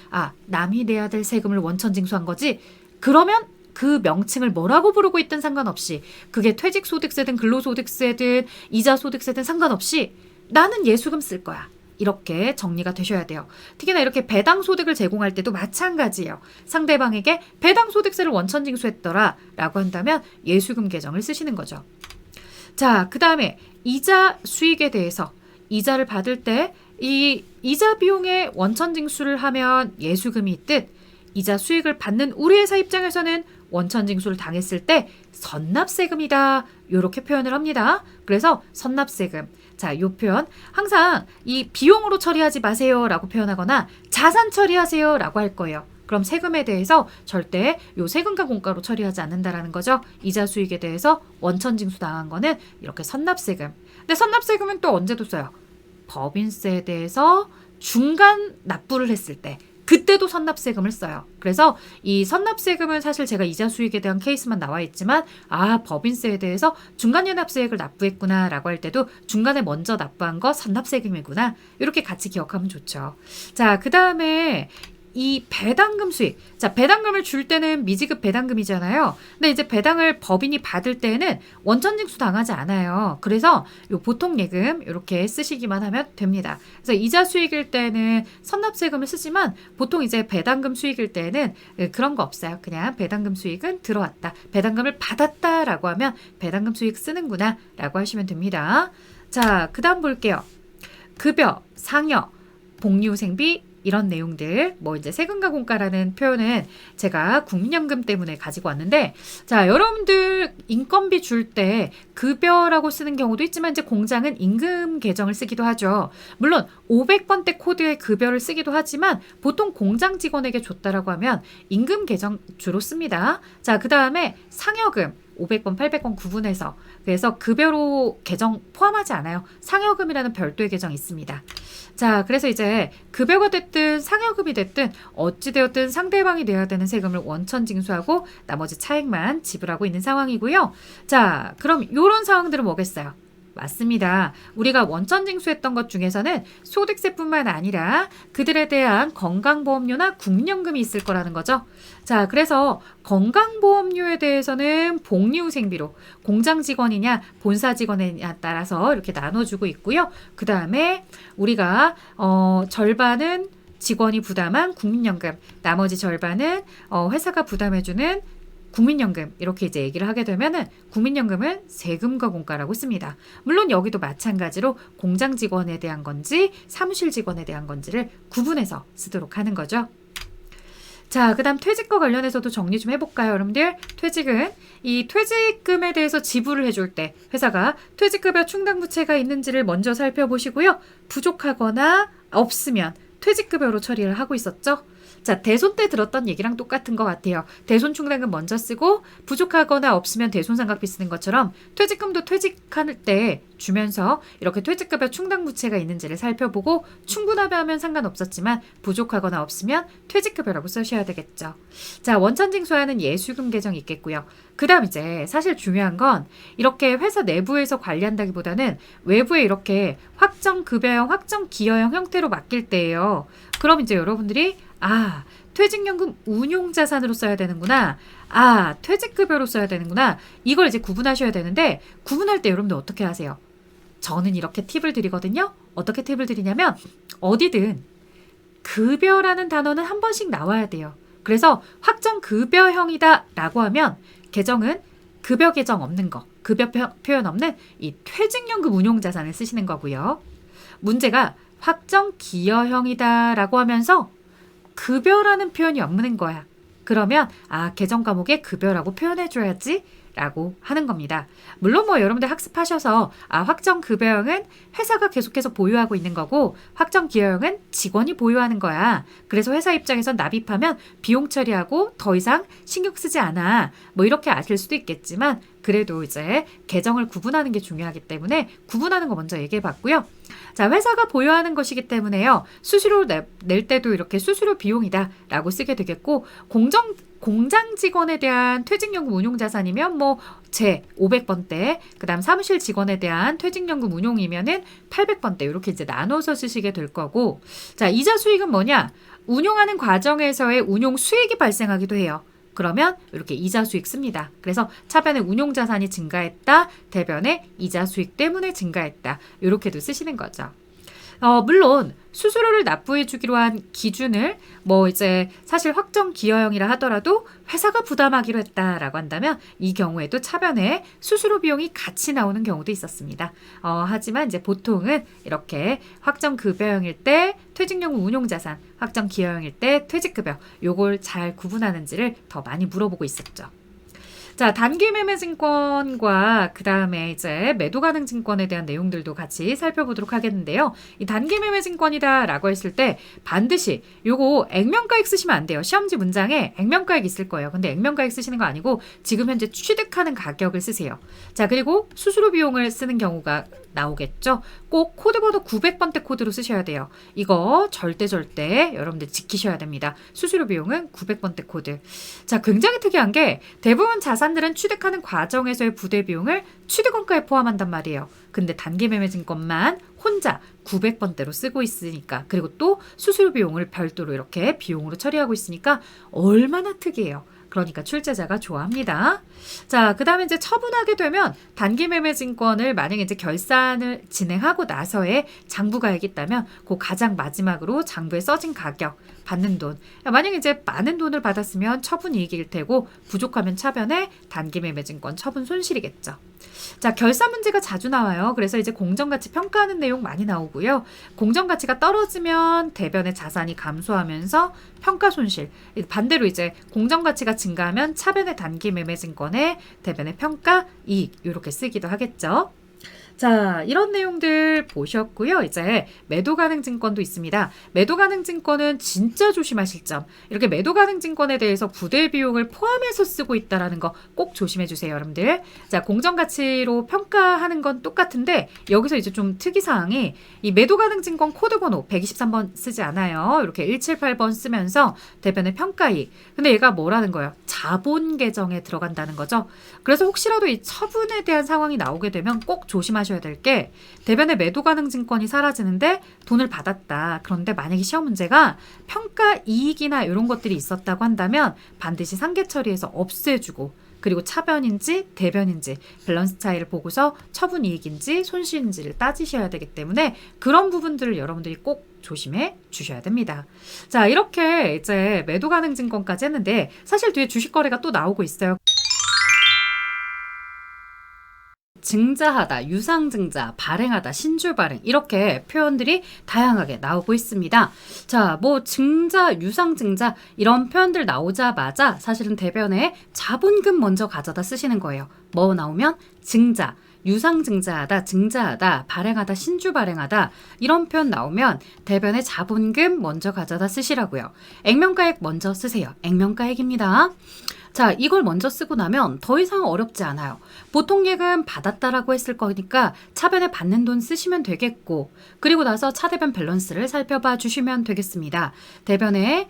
남이 내야 될 세금을 원천징수한 거지. 그러면 그 명칭을 뭐라고 부르고 있든 상관없이 그게 퇴직소득세든 근로소득세든 이자소득세든 상관없이 나는 예수금 쓸 거야. 이렇게 정리가 되셔야 돼요. 특히나 이렇게 배당소득을 제공할 때도 마찬가지예요. 상대방에게 배당소득세를 원천징수했더라 라고 한다면 예수금 계정을 쓰시는 거죠. 자, 그 다음에 이자 수익에 대해서 이자를 받을 때 이 이자 비용에 원천징수를 하면 예수금이 있듯 이자 수익을 받는 우리 회사 입장에서는 원천징수를 당했을 때 선납세금이다. 이렇게 표현을 합니다. 그래서 선납세금. 자, 이 표현 항상 이 비용으로 처리하지 마세요 라고 표현하거나 자산 처리하세요 라고 할 거예요. 그럼 세금에 대해서 절대 요 세금과 공가로 처리하지 않는다라는 거죠. 이자 수익에 대해서 원천징수 당한 거는 이렇게 선납세금. 근데 선납세금은 또 언제도 써요? 법인세에 대해서 중간 납부를 했을 때 그때도 선납세금을 써요. 그래서 이 선납세금은 사실 제가 이자 수익에 대한 케이스만 나와 있지만 법인세에 대해서 중간 연납세액을 납부했구나 라고 할 때도 중간에 먼저 납부한 거 선납세금이구나 이렇게 같이 기억하면 좋죠. 자, 그 다음에 이 배당금 수익. 자, 배당금을 줄 때는 미지급 배당금이잖아요. 근데 이제 배당을 법인이 받을 때는 원천징수 당하지 않아요. 그래서 요 보통 예금 이렇게 쓰시기만 하면 됩니다. 그래서 이자 수익일 때는 선납세금을 쓰지만 보통 이제 배당금 수익일 때는 그런 거 없어요. 그냥 배당금 수익은 들어왔다. 배당금을 받았다라고 하면 배당금 수익 쓰는구나 라고 하시면 됩니다. 자, 그 다음 볼게요. 급여, 상여, 복리후생비 이런 내용들, 뭐 이제 세금과 공가라는 표현은 제가 국민연금 때문에 가지고 왔는데, 자, 여러분들 인건비 줄 때 급여라고 쓰는 경우도 있지만 이제 공장은 임금 계정을 쓰기도 하죠. 물론 500번대 코드의 급여를 쓰기도 하지만 보통 공장 직원에게 줬다라고 하면 임금 계정 주로 씁니다. 자, 그 다음에 상여금 500번, 800번 구분해서 그래서 급여로 계정 포함하지 않아요. 상여금이라는 별도의 계정이 있습니다. 자, 그래서 이제 급여가 됐든 상여금이 됐든 어찌되었든 상대방이 내야 되는 세금을 원천 징수하고 나머지 차액만 지불하고 있는 상황이고요. 자, 그럼 이런 상황들은 뭐겠어요? 맞습니다. 우리가 원천 징수했던 것 중에서는 소득세뿐만 아니라 그들에 대한 건강보험료나 국민연금이 있을 거라는 거죠. 자, 그래서 건강보험료에 대해서는 복리후생비로 공장 직원이냐 본사 직원이냐 따라서 이렇게 나눠주고 있고요. 그 다음에 우리가 절반은 직원이 부담한 국민연금, 나머지 절반은 회사가 부담해주는 국민연금 이렇게 이제 얘기를 하게 되면은 국민연금은 세금과 공가라고 씁니다. 물론 여기도 마찬가지로 공장 직원에 대한 건지 사무실 직원에 대한 건지를 구분해서 쓰도록 하는 거죠. 자, 그 다음 퇴직과 관련해서도 정리 좀 해볼까요, 여러분들? 퇴직은 이 퇴직금에 대해서 지불을 해줄 때 회사가 퇴직급여 충당부채가 있는지를 먼저 살펴보시고요. 부족하거나 없으면 퇴직급여로 처리를 하고 있었죠. 자, 대손 때 들었던 얘기랑 똑같은 것 같아요. 대손 충당금 먼저 쓰고 부족하거나 없으면 대손상각비 쓰는 것처럼 퇴직금도 퇴직할 때 주면서 이렇게 퇴직급여 충당부채가 있는지를 살펴보고 충분하면 상관없었지만 부족하거나 없으면 퇴직급여라고 쓰셔야 되겠죠. 자, 원천징수하는 예수금 계정이 있겠고요. 그 다음 이제 사실 중요한 건 이렇게 회사 내부에서 관리한다기보다는 외부에 이렇게 확정급여형, 확정기여형 형태로 맡길 때예요. 그럼 이제 여러분들이 퇴직연금 운용자산으로 써야 되는구나. 퇴직급여로 써야 되는구나. 이걸 이제 구분하셔야 되는데 구분할 때 여러분들 어떻게 하세요? 저는 이렇게 팁을 드리거든요. 어떻게 팁을 드리냐면 어디든 급여라는 단어는 한 번씩 나와야 돼요. 그래서 확정급여형이다 라고 하면 계정은 급여 계정 없는 거, 급여 표현 없는 이 퇴직연금 운용자산을 쓰시는 거고요. 문제가 확정기여형이다 라고 하면서 급여라는 표현이 없는 거야. 그러면 계정 과목에 급여라고 표현해줘야지 라고 하는 겁니다. 물론 뭐 여러분들 학습하셔서 확정급여형은 회사가 계속해서 보유하고 있는 거고 확정기여형은 직원이 보유하는 거야. 그래서 회사 입장에서 납입하면 비용 처리하고 더 이상 신경 쓰지 않아. 뭐 이렇게 아실 수도 있겠지만 그래도 이제 계정을 구분하는 게 중요하기 때문에 구분하는 거 먼저 얘기해 봤고요. 자, 회사가 보유하는 것이기 때문에요. 수수료 낼 때도 이렇게 수수료 비용이다 라고 쓰게 되겠고 공장 직원에 대한 퇴직연금 운용자산이면 제 500번대, 그 다음 사무실 직원에 대한 퇴직연금 운용이면은 800번대 이렇게 이제 나눠서 쓰시게 될 거고, 자, 이자 수익은 뭐냐? 운용하는 과정에서의 운용 수익이 발생하기도 해요. 그러면 이렇게 이자 수익 씁니다. 그래서 차변에 운용자산이 증가했다, 대변에 이자 수익 때문에 증가했다. 이렇게도 쓰시는 거죠. 물론 수수료를 납부해 주기로 한 기준을 뭐 이제 사실 확정 기여형이라 하더라도 회사가 부담하기로 했다라고 한다면 이 경우에도 차변에 수수료 비용이 같이 나오는 경우도 있었습니다. 하지만 이제 보통은 이렇게 확정 급여형일 때 퇴직연금 운용자산, 확정 기여형일 때 퇴직급여 요걸 잘 구분하는지를 더 많이 물어보고 있었죠. 자, 단기 매매 증권과 그 다음에 이제 매도 가능 증권에 대한 내용들도 같이 살펴보도록 하겠는데요. 이 단기 매매 증권이다 라고 했을 때 반드시 요거 액면가액 쓰시면 안 돼요. 시험지 문장에 액면가액 있을 거예요. 근데 액면가액 쓰시는 거 아니고 지금 현재 취득하는 가격을 쓰세요. 자, 그리고 수수료 비용을 쓰는 경우가 나오겠죠. 꼭 코드번호 900번대 코드로 쓰셔야 돼요. 이거 절대 여러분들 지키셔야 됩니다. 수수료 비용은 900번대 코드. 자, 굉장히 특이한 게 대부분 자산들은 취득하는 과정에서의 부대 비용을 취득원가에 포함한단 말이에요. 근데 단기 매매 증권만 혼자 900번대로 쓰고 있으니까, 그리고 또 수수료 비용을 별도로 이렇게 비용으로 처리하고 있으니까 얼마나 특이해요. 그러니까 출제자가 좋아합니다. 자, 그 다음에 이제 처분하게 되면 단기 매매 증권을 만약에 이제 결산을 진행하고 나서의 장부가액이 있다면 그 가장 마지막으로 장부에 써진 가격, 받는 돈. 만약에 이제 많은 돈을 받았으면 처분 이익일 테고 부족하면 차변에 단기 매매 증권 처분 손실이겠죠. 자, 결산 문제가 자주 나와요. 그래서 이제 공정가치 평가하는 내용 많이 나오고요. 공정가치가 떨어지면 대변의 자산이 감소하면서 평가 손실. 반대로 이제 공정가치가 증가하면 차변의 단기 매매 증권의 대변의 평가 이익 이렇게 쓰기도 하겠죠. 자, 이런 내용들 보셨고요. 이제 매도 가능 증권도 있습니다. 매도 가능 증권은 진짜 조심하실 점. 이렇게 매도 가능 증권에 대해서 부대 비용을 포함해서 쓰고 있다라는 거 꼭 조심해 주세요, 여러분들. 자, 공정 가치로 평가하는 건 똑같은데 여기서 이제 좀 특이 사항이 이 매도 가능 증권 코드 번호 123번 쓰지 않아요. 이렇게 178번 쓰면서 대변의 평가이익. 근데 얘가 뭐라는 거예요? 자본 계정에 들어간다는 거죠. 그래서 혹시라도 이 처분에 대한 상황이 나오게 되면 꼭 조심하셔야 될 게 대변의 매도 가능 증권이 사라지는데 돈을 받았다. 그런데 만약에 시험 문제가 평가 이익이나 이런 것들이 있었다고 한다면 반드시 상계 처리해서 없애주고 그리고 차변인지 대변인지 밸런스 차이를 보고서 처분 이익인지 손실인지를 따지셔야 되기 때문에 그런 부분들을 여러분들이 꼭 조심해 주셔야 됩니다. 자, 이렇게 이제 매도 가능 증권까지 했는데 사실 뒤에 주식 거래가 또 나오고 있어요. 증자하다, 유상증자, 발행하다, 신주발행 이렇게 표현들이 다양하게 나오고 있습니다. 자, 뭐 증자, 유상증자 이런 표현들 나오자마자 사실은 대변에 자본금 먼저 가져다 쓰시는 거예요. 뭐 나오면 증자, 유상증자하다, 증자하다, 발행하다, 신주발행하다 이런 표현 나오면 대변에 자본금 먼저 가져다 쓰시라고요. 액면가액 먼저 쓰세요. 액면가액입니다. 자, 이걸 먼저 쓰고 나면 더 이상 어렵지 않아요. 보통 예금 받았다라고 했을 거니까 차변에 받는 돈 쓰시면 되겠고 그리고 나서 차대변 밸런스를 살펴봐 주시면 되겠습니다. 대변에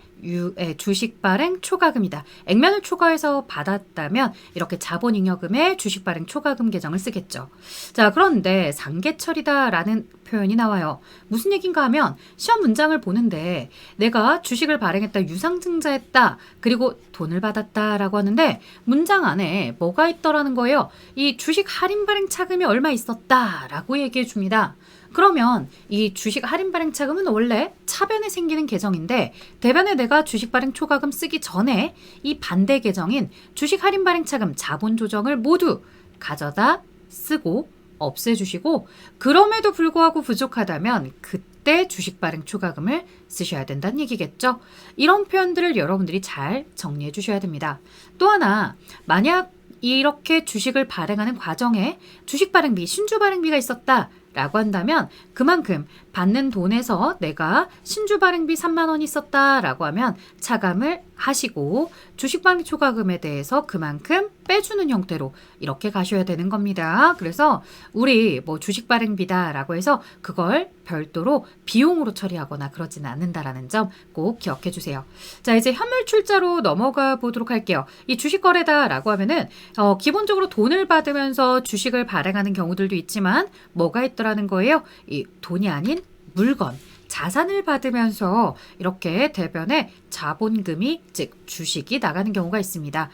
주식 발행 초과금이다. 액면을 초과해서 받았다면 이렇게 자본잉여금에 주식 발행 초과금 계정을 쓰겠죠. 자, 그런데 상계처리다라는 표현이 나와요. 무슨 얘기인가 하면 시험 문장을 보는데 내가 주식을 발행했다, 유상증자했다, 그리고 돈을 받았다라고 하는데 문장 안에 뭐가 있더라는 거예요. 이 주식 할인 발행 차금이 얼마 있었다라고 얘기해 줍니다. 그러면 이 주식 할인 발행 차금은 원래 차변에 생기는 계정인데 대변에 내가 주식 발행 초과금 쓰기 전에 이 반대 계정인 주식 할인 발행 차금 자본 조정을 모두 가져다 쓰고 없애주시고 그럼에도 불구하고 부족하다면 그때 주식 발행 초과금을 쓰셔야 된다는 얘기겠죠. 이런 표현들을 여러분들이 잘 정리해 주셔야 됩니다. 또 하나, 만약 이렇게 주식을 발행하는 과정에 주식 발행비, 신주 발행비가 있었다 라고 한다면 그만큼 받는 돈에서 내가 신주 발행비 3만 원이 있었다라고 하면 차감을 하시고 주식 발행 초과금에 대해서 그만큼 빼주는 형태로 이렇게 가셔야 되는 겁니다. 그래서 우리 뭐 주식 발행비다라고 해서 그걸 별도로 비용으로 처리하거나 그러지는 않는다라는 점 꼭 기억해 주세요. 자, 이제 현물 출자로 넘어가 보도록 할게요. 이 주식 거래다라고 하면은 기본적으로 돈을 받으면서 주식을 발행하는 경우들도 있지만 뭐가 있더라는 거예요? 이 돈이 아닌 물건, 자산을 받으면서 이렇게 대변에 자본금이 즉 주식이 나가는 경우가 있습니다.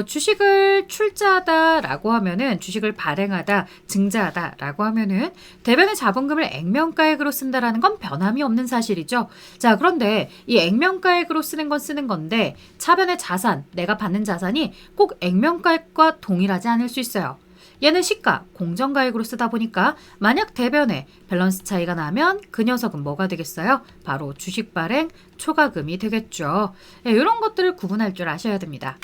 주식을 출자하다라고 하면은 주식을 발행하다, 증자하다라고 하면은 대변의 자본금을 액면가액으로 쓴다라는 건 변함이 없는 사실이죠. 자, 그런데 이 액면가액으로 쓰는 건 쓰는 건데 차변의 자산, 내가 받는 자산이 꼭 액면가액과 동일하지 않을 수 있어요. 얘는 시가, 공정가액으로 쓰다 보니까 만약 대변에 밸런스 차이가 나면 그 녀석은 뭐가 되겠어요? 바로 주식 발행 초과금이 되겠죠. 네, 이런 것들을 구분할 줄 아셔야 됩니다.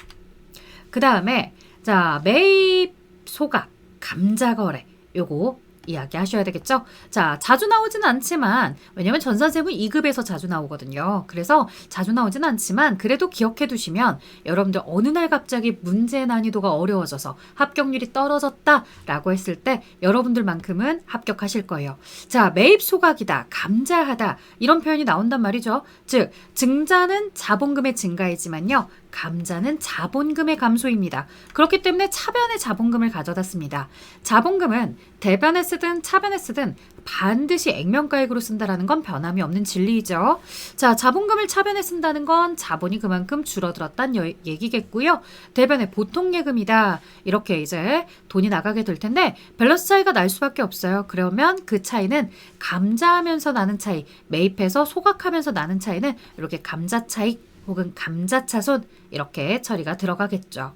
그 다음에 자, 매입 소각, 감자 거래 요거 이야기하셔야 되겠죠? 자, 자주 나오진 않지만 왜냐면 전산세무 2급에서 자주 나오거든요. 그래서 자주 나오진 않지만 그래도 기억해 두시면 여러분들 어느 날 갑자기 문제 난이도가 어려워져서 합격률이 떨어졌다라고 했을 때 여러분들만큼은 합격하실 거예요. 자, 매입 소각이다, 감자하다 이런 표현이 나온단 말이죠. 즉, 증자는 자본금의 증가이지만요. 감자는 자본금의 감소입니다. 그렇기 때문에 차변의 자본금을 가져다 씁니다. 자본금은 대변에 쓰든 차변에 쓰든 반드시 액면가액으로 쓴다라는 건 변함이 없는 진리이죠. 자, 자본금을 차변에 쓴다는 건 자본이 그만큼 줄어들었다는 얘기겠고요. 대변에 보통 예금이다. 이렇게 이제 돈이 나가게 될 텐데 밸런스 차이가 날 수밖에 없어요. 그러면 그 차이는 감자하면서 나는 차이, 매입해서 소각하면서 나는 차이는 이렇게 감자 차익 혹은 감자차손 이렇게 처리가 들어가겠죠.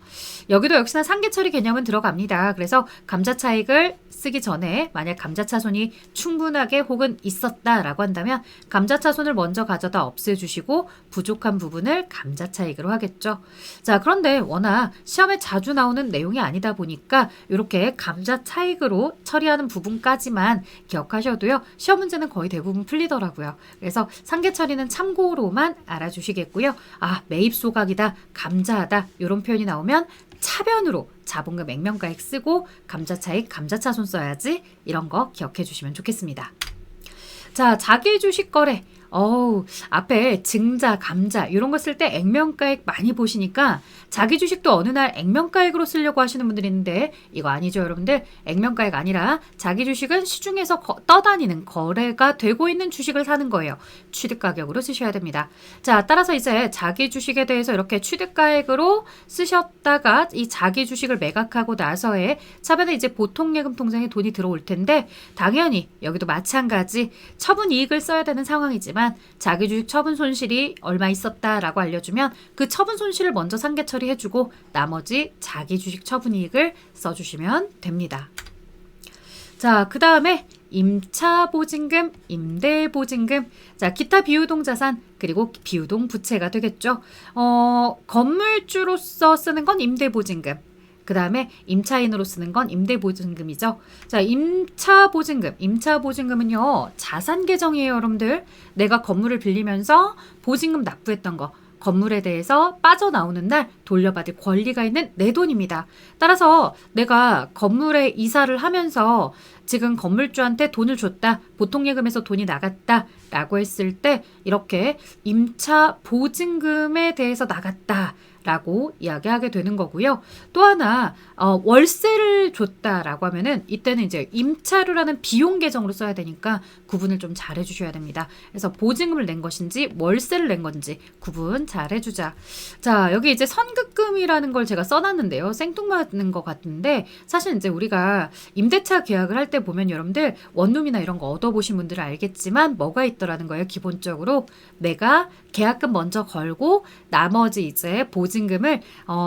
여기도 역시나 상계처리 개념은 들어갑니다. 그래서 감자차익을 쓰기 전에 만약 감자차손이 충분하게 혹은 있었다라고 한다면 감자차손을 먼저 가져다 없애주시고 부족한 부분을 감자차익으로 하겠죠. 자, 그런데 워낙 시험에 자주 나오는 내용이 아니다 보니까 이렇게 감자차익으로 처리하는 부분까지만 기억하셔도요. 시험 문제는 거의 대부분 풀리더라고요. 그래서 상계처리는 참고로만 알아주시겠고요. 아, 매입 소각이다, 감자하다 이런 표현이 나오면 차변으로 자본금 액면가액 쓰고 감자차익, 감자차손 써야지 이런 거 기억해 주시면 좋겠습니다. 자, 자기 주식 거래. 앞에 증자, 감자 이런 거 쓸 때 액면가액 많이 보시니까 자기 주식도 어느 날 액면가액으로 쓰려고 하시는 분들이 있는데 이거 아니죠, 여러분들. 액면가액 아니라 자기 주식은 시중에서 떠다니는 거래가 되고 있는 주식을 사는 거예요. 취득가격으로 쓰셔야 됩니다. 자, 따라서 이제 자기 주식에 대해서 이렇게 취득가액으로 쓰셨다가 이 자기 주식을 매각하고 나서의 차변에 이제 보통예금 통장에 돈이 들어올 텐데 당연히 여기도 마찬가지 처분 이익을 써야 되는 상황이지만 자기 주식 처분 손실이 얼마 있었다라고 알려주면 그 처분 손실을 먼저 상계 처리해주고 나머지 자기 주식 처분 이익을 써주시면 됩니다. 자, 그 다음에 임차보증금, 임대보증금, 자, 기타 비유동 자산, 그리고 비유동 부채가 되겠죠. 건물주로서 쓰는 건 임대보증금, 그 다음에 임차인으로 쓰는 건 임대보증금이죠. 자, 임차보증금. 임차보증금은요, 자산 계정이에요, 여러분들. 내가 건물을 빌리면서 보증금 납부했던 거. 건물에 대해서 빠져나오는 날 돌려받을 권리가 있는 내 돈입니다. 따라서 내가 건물에 이사를 하면서 지금 건물주한테 돈을 줬다, 보통예금에서 돈이 나갔다 라고 했을 때 이렇게 임차 보증금에 대해서 나갔다 라고 이야기하게 되는 거고요. 또 하나 월세를 줬다라고 하면은 이때는 이제 임차료라는 비용 계정으로 써야 되니까 구분을 좀 잘 해주셔야 됩니다. 그래서 보증금을 낸 것인지 월세를 낸 건지 구분 잘 해주자. 자, 여기 이제 선급금이라는 걸 제가 써놨는데요. 생뚱맞는 것 같은데 사실 이제 우리가 임대차 계약을 할 때 보면 여러분들 원룸이나 이런 거 얻어보신 분들은 알겠지만 뭐가 있더라는 거예요. 기본적으로 내가 계약금 먼저 걸고 나머지 이제 보증금을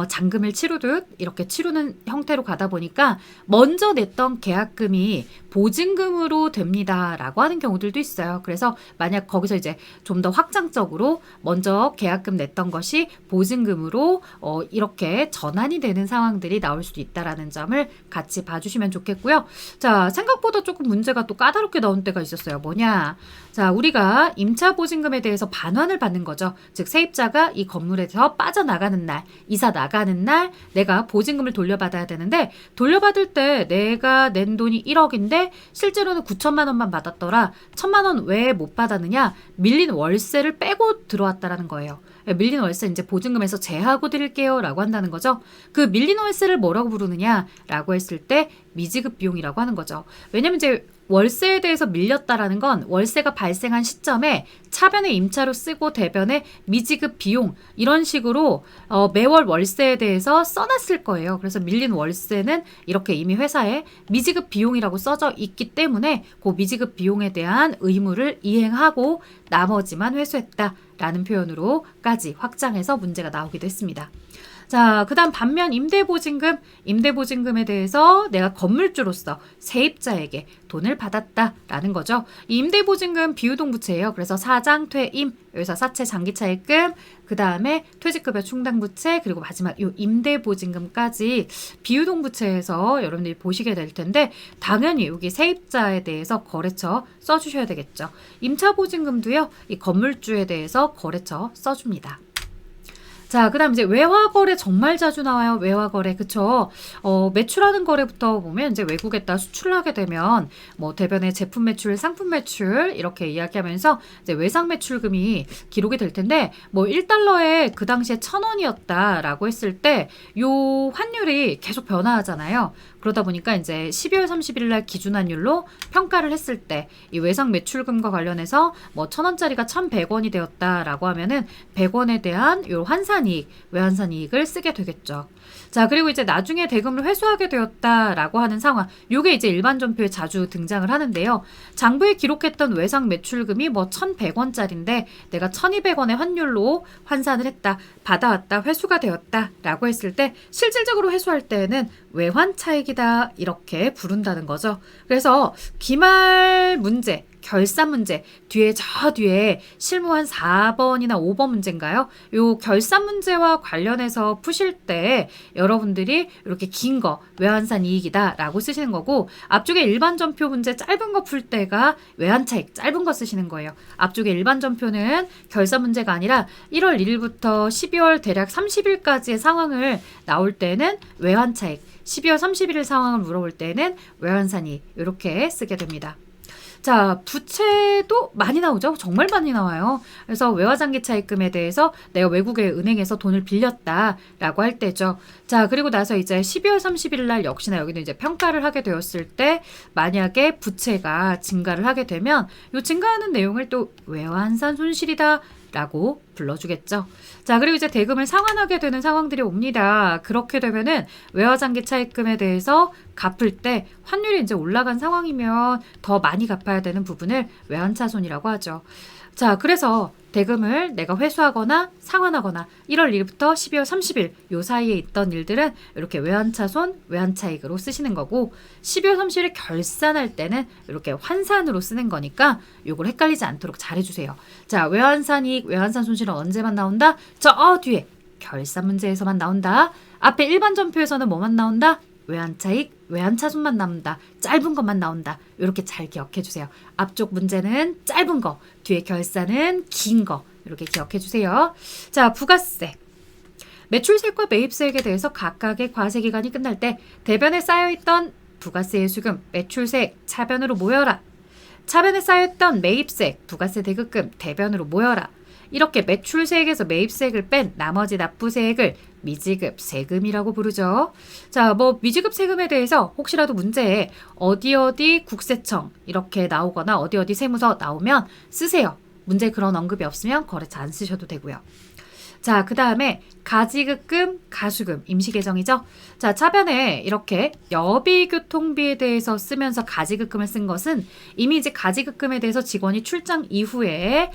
잔금을 치르듯 이렇게 치르는 형태로 가다 보니까 먼저 냈던 계약금이 보증금으로 됩니다 라고 하는 경우들도 있어요. 그래서 만약 거기서 이제 좀 더 확장적으로 먼저 계약금 냈던 것이 보증금으로 이렇게 전환이 되는 상황들이 나올 수도 있다라는 점을 같이 봐주시면 좋겠고요. 자, 생각보다 조금 문제가 또 까다롭게 나온 때가 있었어요. 뭐냐? 자, 우리가 임차 보증금에 대해서 반환을 받는 거죠. 즉 세입자가 이 건물에서 빠져나가는 날, 이사 나가는 날 내가 보증금을 돌려받아야 되는데 돌려받을 때 내가 낸 돈이 1억인데 실제로는 9천만 원만 받았더라. 1천만 원 왜 못 받았느냐? 밀린 월세를 빼고 들어왔다라는 거예요. 밀린 월세 이제 보증금에서 제하고 드릴게요 라고 한다는 거죠. 그 밀린 월세를 뭐라고 부르느냐 라고 했을 때 미지급 비용이라고 하는 거죠. 왜냐면 이제 월세에 대해서 밀렸다라는 건 월세가 발생한 시점에 차변에 임차로 쓰고 대변에 미지급 비용 이런 식으로 매월 월세에 대해서 써놨을 거예요. 그래서 밀린 월세는 이렇게 이미 회사에 미지급 비용이라고 써져 있기 때문에 그 미지급 비용에 대한 의무를 이행하고 나머지만 회수했다라는 표현으로까지 확장해서 문제가 나오기도 했습니다. 자, 그 다음 반면 임대보증금에 대해서 내가 건물주로서 세입자에게 돈을 받았다라는 거죠. 이 임대보증금 비유동부채예요. 그래서 사장, 퇴임, 여기서 사채, 장기차입금, 그 다음에 퇴직급여 충당부채, 그리고 마지막 이 임대보증금까지 비유동부채에서 여러분들이 보시게 될 텐데 당연히 여기 세입자에 대해서 거래처 써주셔야 되겠죠. 임차보증금도요. 이 건물주에 대해서 거래처 써줍니다. 자, 그 다음 이제 외화거래 정말 자주 나와요. 외화거래. 그쵸? 매출하는 거래부터 보면 이제 외국에다 수출을 하게 되면 뭐 대변의 제품 매출, 상품 매출 이렇게 이야기하면서 이제 외상 매출금이 기록이 될 텐데 뭐 1달러에 그 당시에 1,000원이었다라고 했을 때 요 환율이 계속 변화하잖아요. 그러다 보니까 이제 12월 30일 날 기준 환율로 평가를 했을 때 이 외상 매출금과 관련해서 뭐 1,000원짜리가 1,100원이 되었다라고 하면은 100원에 대한 요 환산이익, 외환산이익을 쓰게 되겠죠. 자, 그리고 이제 나중에 대금을 회수하게 되었다라고 하는 상황. 요게 이제 일반 전표에 자주 등장을 하는데요. 장부에 기록했던 외상 매출금이 뭐 1,100원짜리인데 내가 1,200원의 환율로 환산을 했다, 받아왔다, 회수가 되었다라고 했을 때 실질적으로 회수할 때는 외환 차익이다 이렇게 부른다는 거죠. 그래서 기말 문제, 결산 문제 저 뒤에 실무 한 4번이나 5번 문제인가요? 요 결산 문제와 관련해서 푸실 때 여러분들이 이렇게 긴 거 외환산 이익이다 라고 쓰시는 거고 앞쪽에 일반 전표 문제 짧은 거 풀 때가 외환 차익 짧은 거 쓰시는 거예요. 앞쪽에 일반 전표는 결산 문제가 아니라 1월 1일부터 12월 대략 30일까지의 상황을 나올 때는 외환 차익, 12월 31일 상황을 물어볼 때는 외환산 이익 이렇게 쓰게 됩니다. 자, 부채도 많이 나오죠. 정말 많이 나와요. 그래서 외화장기차입금에 대해서 내가 외국의 은행에서 돈을 빌렸다라고 할 때죠. 자, 그리고 나서 이제 12월 30일 날 역시나 여기는 이제 평가를 하게 되었을 때 만약에 부채가 증가를 하게 되면 이 증가하는 내용을 또 외환산 손실이다 라고 불러주겠죠. 자, 그리고 이제 대금을 상환하게 되는 상황들이 옵니다. 그렇게 되면은 외화장기 차입금에 대해서 갚을 때 환율이 이제 올라간 상황이면 더 많이 갚아야 되는 부분을 외환차손이라고 하죠. 자, 그래서 대금을 내가 회수하거나 상환하거나 1월 1일부터 12월 30일 요 사이에 있던 일들은 이렇게 외환차손, 외환차익으로 쓰시는 거고 12월 30일 결산할 때는 이렇게 환산으로 쓰는 거니까 요걸 헷갈리지 않도록 잘해주세요. 자, 외환산이익, 외환산 손실은 언제만 나온다? 저 뒤에 결산 문제에서만 나온다. 앞에 일반 전표에서는 뭐만 나온다? 외환차익, 외환차손만 나온다. 짧은 것만 나온다. 이렇게 잘 기억해 주세요. 앞쪽 문제는 짧은 거, 뒤에 결산은 긴 거. 이렇게 기억해 주세요. 자, 부가세. 매출세액과 매입세액에 대해서 각각의 과세기간이 끝날 때 대변에 쌓여있던 부가세의 수금, 매출세액, 차변으로 모여라. 차변에 쌓여있던 매입세액, 부가세 대급금, 대변으로 모여라. 이렇게 매출세액에서 매입세액을 뺀 나머지 납부세액을 미지급 세금이라고 부르죠. 자, 뭐 미지급 세금에 대해서 혹시라도 문제에 어디 국세청 이렇게 나오거나 어디 세무서 나오면 쓰세요. 문제에 그런 언급이 없으면 거래처 안 쓰셔도 되고요. 자, 그 다음에 가지급금, 가수금, 임시계정이죠. 자, 차변에 이렇게 여비교통비에 대해서 쓰면서 가지급금을 쓴 것은 이미 이제 가지급금에 대해서 직원이 출장 이후에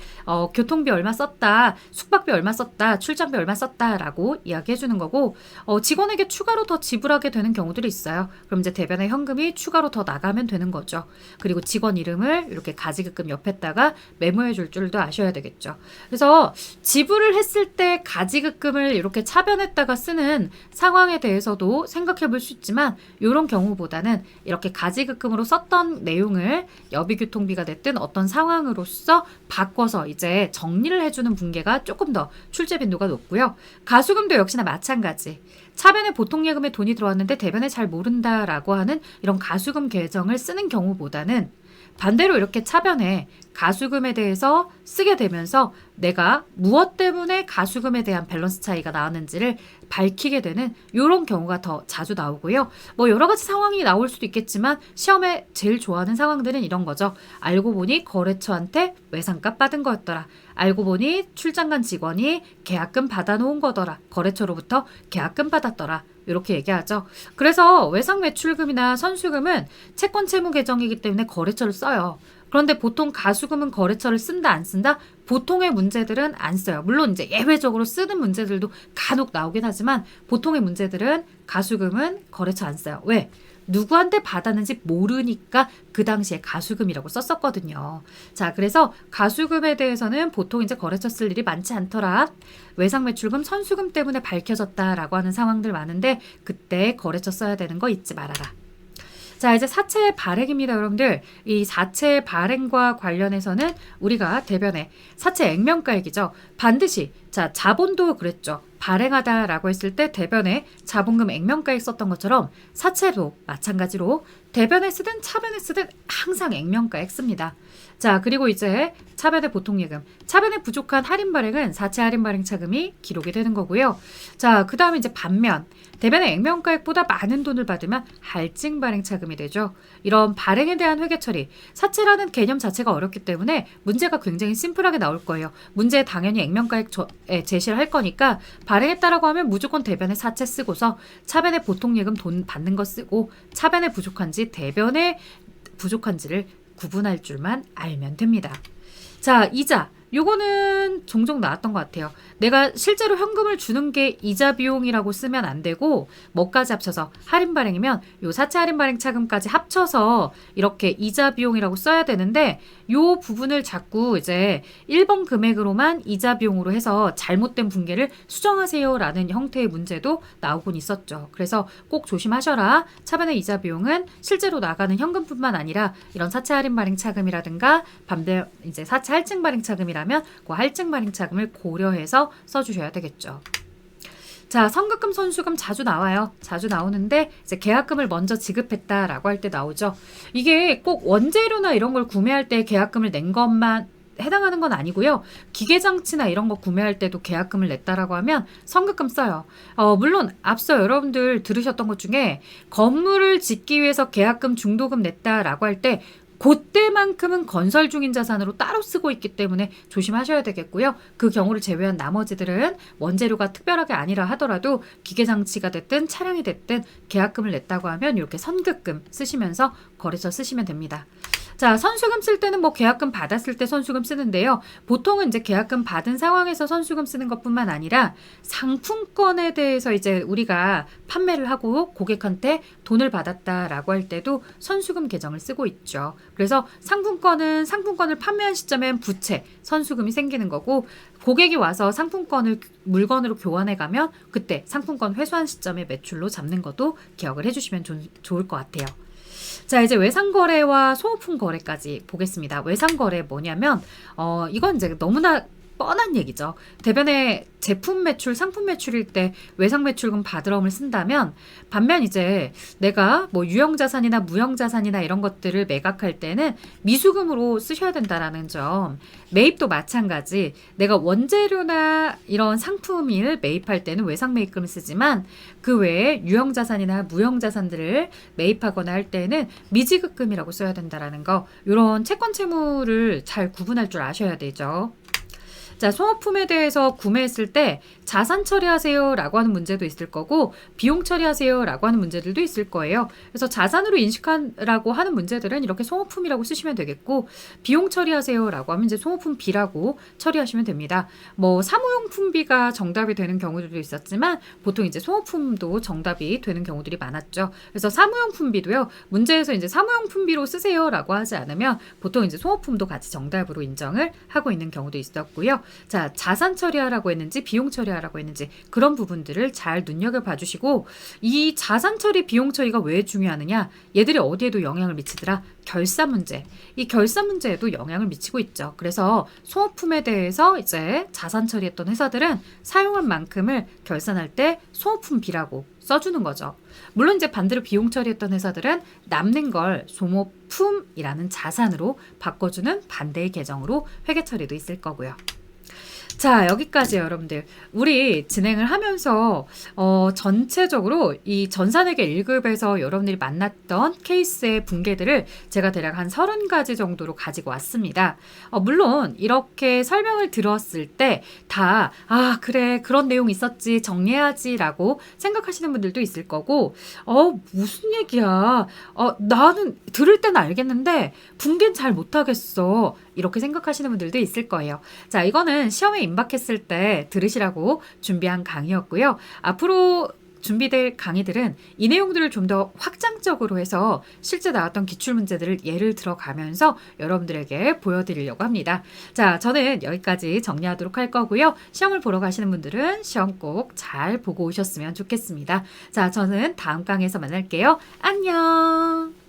교통비 얼마 썼다, 숙박비 얼마 썼다, 출장비 얼마 썼다라고 이야기해 주는 거고 직원에게 추가로 더 지불하게 되는 경우들이 있어요. 그럼 이제 대변에 현금이 추가로 더 나가면 되는 거죠. 그리고 직원 이름을 이렇게 가지급금 옆에다가 메모해 줄 줄도 아셔야 되겠죠. 그래서 지불을 했을 때 가지급금을 이렇게 차변에다가 쓰는 상황에 대해서도 생각해 볼 수 있지만 이런 경우보다는 이렇게 가지급금으로 썼던 내용을 여비교통비가 됐든 어떤 상황으로서 바꿔서 이제 정리를 해주는 분계가 조금 더 출제 빈도가 높고요. 가수금도 역시나 마찬가지. 차변에 보통 예금에 돈이 들어왔는데 대변에 잘 모른다라고 하는 이런 가수금 계정을 쓰는 경우보다는 반대로 이렇게 차변에 가수금에 대해서 쓰게 되면서 내가 무엇 때문에 가수금에 대한 밸런스 차이가 나왔는지를 밝히게 되는 이런 경우가 더 자주 나오고요. 뭐 여러 가지 상황이 나올 수도 있겠지만 시험에 제일 좋아하는 상황들은 이런 거죠. 알고 보니 거래처한테 외상값 받은 거였더라. 알고 보니 출장 간 직원이 계약금 받아놓은 거더라. 거래처로부터 계약금 받았더라. 이렇게 얘기하죠. 그래서 외상 매출금이나 선수금은 채권 채무 계정이기 때문에 거래처를 써요. 그런데 보통 가수금은 거래처를 쓴다 안 쓴다? 보통의 문제들은 안 써요. 물론 이제 예외적으로 쓰는 문제들도 간혹 나오긴 하지만 보통의 문제들은 가수금은 거래처 안 써요. 왜? 누구한테 받았는지 모르니까 그 당시에 가수금이라고 썼었거든요. 자, 그래서 가수금에 대해서는 보통 이제 거래처 쓸 일이 많지 않더라. 외상매출금, 선수금 때문에 밝혀졌다라고 하는 상황들 많은데 그때 거래처 써야 되는 거 잊지 말아라. 자, 이제 사채 발행입니다, 여러분들. 이 사채 발행과 관련해서는 우리가 대변에 사채 액면가액이죠. 반드시 자, 자본도 그랬죠. 발행하다라고 했을 때 대변에 자본금 액면가액 썼던 것처럼 사채도 마찬가지로 대변에 쓰든 차변에 쓰든 항상 액면가액 씁니다. 자, 그리고 이제 차변의 보통예금, 차변에 부족한 할인 발행은 사채 할인 발행 차금이 기록이 되는 거고요. 자, 그 다음에 이제 반면 대변의 액면가액보다 많은 돈을 받으면 할증 발행 차금이 되죠. 이런 발행에 대한 회계 처리, 사채라는 개념 자체가 어렵기 때문에 문제가 굉장히 심플하게 나올 거예요. 문제에 당연히 액면가액 제시를 할 거니까 발행했다라고 하면 무조건 대변에 사채 쓰고서 차변에 보통예금 돈 받는 거 쓰고 차변에 부족한지 대변에 부족한지를 구분할 줄만 알면 됩니다. 자, 이자. 요거는 종종 나왔던 것 같아요. 내가 실제로 현금을 주는 게 이자 비용이라고 쓰면 안 되고 뭐까지 합쳐서 할인 발행이면 요 사채 할인 발행 차금까지 합쳐서 이렇게 이자 비용이라고 써야 되는데 요 부분을 자꾸 이제 1번 금액으로만 이자 비용으로 해서 잘못된 분계를 수정하세요라는 형태의 문제도 나오곤 있었죠. 그래서 꼭 조심하셔라. 차변의 이자 비용은 실제로 나가는 현금뿐만 아니라 이런 사채 할인 발행 차금이라든가 반대 이제 사채 할증 발행 차금이라면 그 할증 발행 차금을 고려해서 써주셔야 되겠죠. 자, 선급금, 선수금 자주 나와요. 자주 나오는데 이제 계약금을 먼저 지급했다라고 할 때 나오죠. 이게 꼭 원재료나 이런 걸 구매할 때 계약금을 낸 것만 해당하는 건 아니고요. 기계장치나 이런 거 구매할 때도 계약금을 냈다라고 하면 선급금 써요. 물론 앞서 여러분들 들으셨던 것 중에 건물을 짓기 위해서 계약금, 중도금 냈다라고 할 때 그때만큼은 건설 중인 자산으로 따로 쓰고 있기 때문에 조심하셔야 되겠고요. 그 경우를 제외한 나머지들은 원재료가 특별하게 아니라 하더라도 기계장치가 됐든 차량이 됐든 계약금을 냈다고 하면 이렇게 선급금 쓰시면서 거래처 쓰시면 됩니다. 자, 선수금 쓸 때는 뭐 계약금 받았을 때 선수금 쓰는데요. 보통은 이제 계약금 받은 상황에서 선수금 쓰는 것뿐만 아니라 상품권에 대해서 이제 우리가 판매를 하고 고객한테 돈을 받았다라고 할 때도 선수금 계정을 쓰고 있죠. 그래서 상품권을 판매한 시점엔 부채, 선수금이 생기는 거고 고객이 와서 상품권을 물건으로 교환해 가면 그때 상품권 회수한 시점에 매출로 잡는 것도 기억을 해주시면 좋을 것 같아요. 자, 이제 외상거래와 소모품 거래까지 보겠습니다. 외상거래 뭐냐면 이건 이제 너무나 뻔한 얘기죠. 대변에 제품 매출, 상품 매출일 때 외상 매출금 받으러움을 쓴다면 반면 이제 내가 뭐 유형자산이나 무형자산이나 이런 것들을 매각할 때는 미수금으로 쓰셔야 된다라는 점. 매입도 마찬가지. 내가 원재료나 이런 상품을 매입할 때는 외상 매입금을 쓰지만 그 외에 유형자산이나 무형자산들을 매입하거나 할 때는 미지급금이라고 써야 된다라는 거. 이런 채권 채무를 잘 구분할 줄 아셔야 되죠. 자, 소모품에 대해서 구매했을 때 자산 처리하세요 라고 하는 문제도 있을 거고 비용 처리하세요 라고 하는 문제들도 있을 거예요. 그래서 자산으로 인식하라고 하는 문제들은 이렇게 소모품이라고 쓰시면 되겠고 비용 처리하세요 라고 하면 이제 소모품 B라고 처리하시면 됩니다. 뭐 사무용품비가 정답이 되는 경우들도 있었지만 보통 이제 소모품도 정답이 되는 경우들이 많았죠. 그래서 사무용품비도요. 문제에서 이제 사무용품비로 쓰세요 라고 하지 않으면 보통 이제 소모품도 같이 정답으로 인정을 하고 있는 경우도 있었고요. 자, 자산 처리하라고 했는지 비용 처리하라고 했는지 그런 부분들을 잘 눈여겨봐 주시고 이 자산 처리, 비용 처리가 왜 중요하느냐? 얘들이 어디에도 영향을 미치더라? 결산 문제. 이 결산 문제에도 영향을 미치고 있죠. 그래서 소모품에 대해서 이제 자산 처리했던 회사들은 사용한 만큼을 결산할 때 소모품비라고 써주는 거죠. 물론 이제 반대로 비용 처리했던 회사들은 남는 걸 소모품이라는 자산으로 바꿔주는 반대의 계정으로 회계 처리도 있을 거고요. 자, 여기까지 여러분들. 우리 진행을 하면서 전체적으로 이 전산회계 1급에서 여러분들이 만났던 케이스의 붕괴들을 제가 대략 한 30가지 정도로 가지고 왔습니다. 물론 이렇게 설명을 들었을 때 다 그래 그런 내용 있었지 정리해야지 라고 생각하시는 분들도 있을 거고 무슨 얘기야. 나는 들을 때는 알겠는데 붕괴는 잘 못하겠어. 이렇게 생각하시는 분들도 있을 거예요. 자, 이거는 시험에 임박했을 때 들으시라고 준비한 강의였고요. 앞으로 준비될 강의들은 이 내용들을 좀 더 확장적으로 해서 실제 나왔던 기출문제들을 예를 들어가면서 여러분들에게 보여드리려고 합니다. 자, 저는 여기까지 정리하도록 할 거고요. 시험을 보러 가시는 분들은 시험 꼭 잘 보고 오셨으면 좋겠습니다. 자, 저는 다음 강의에서 만날게요. 안녕!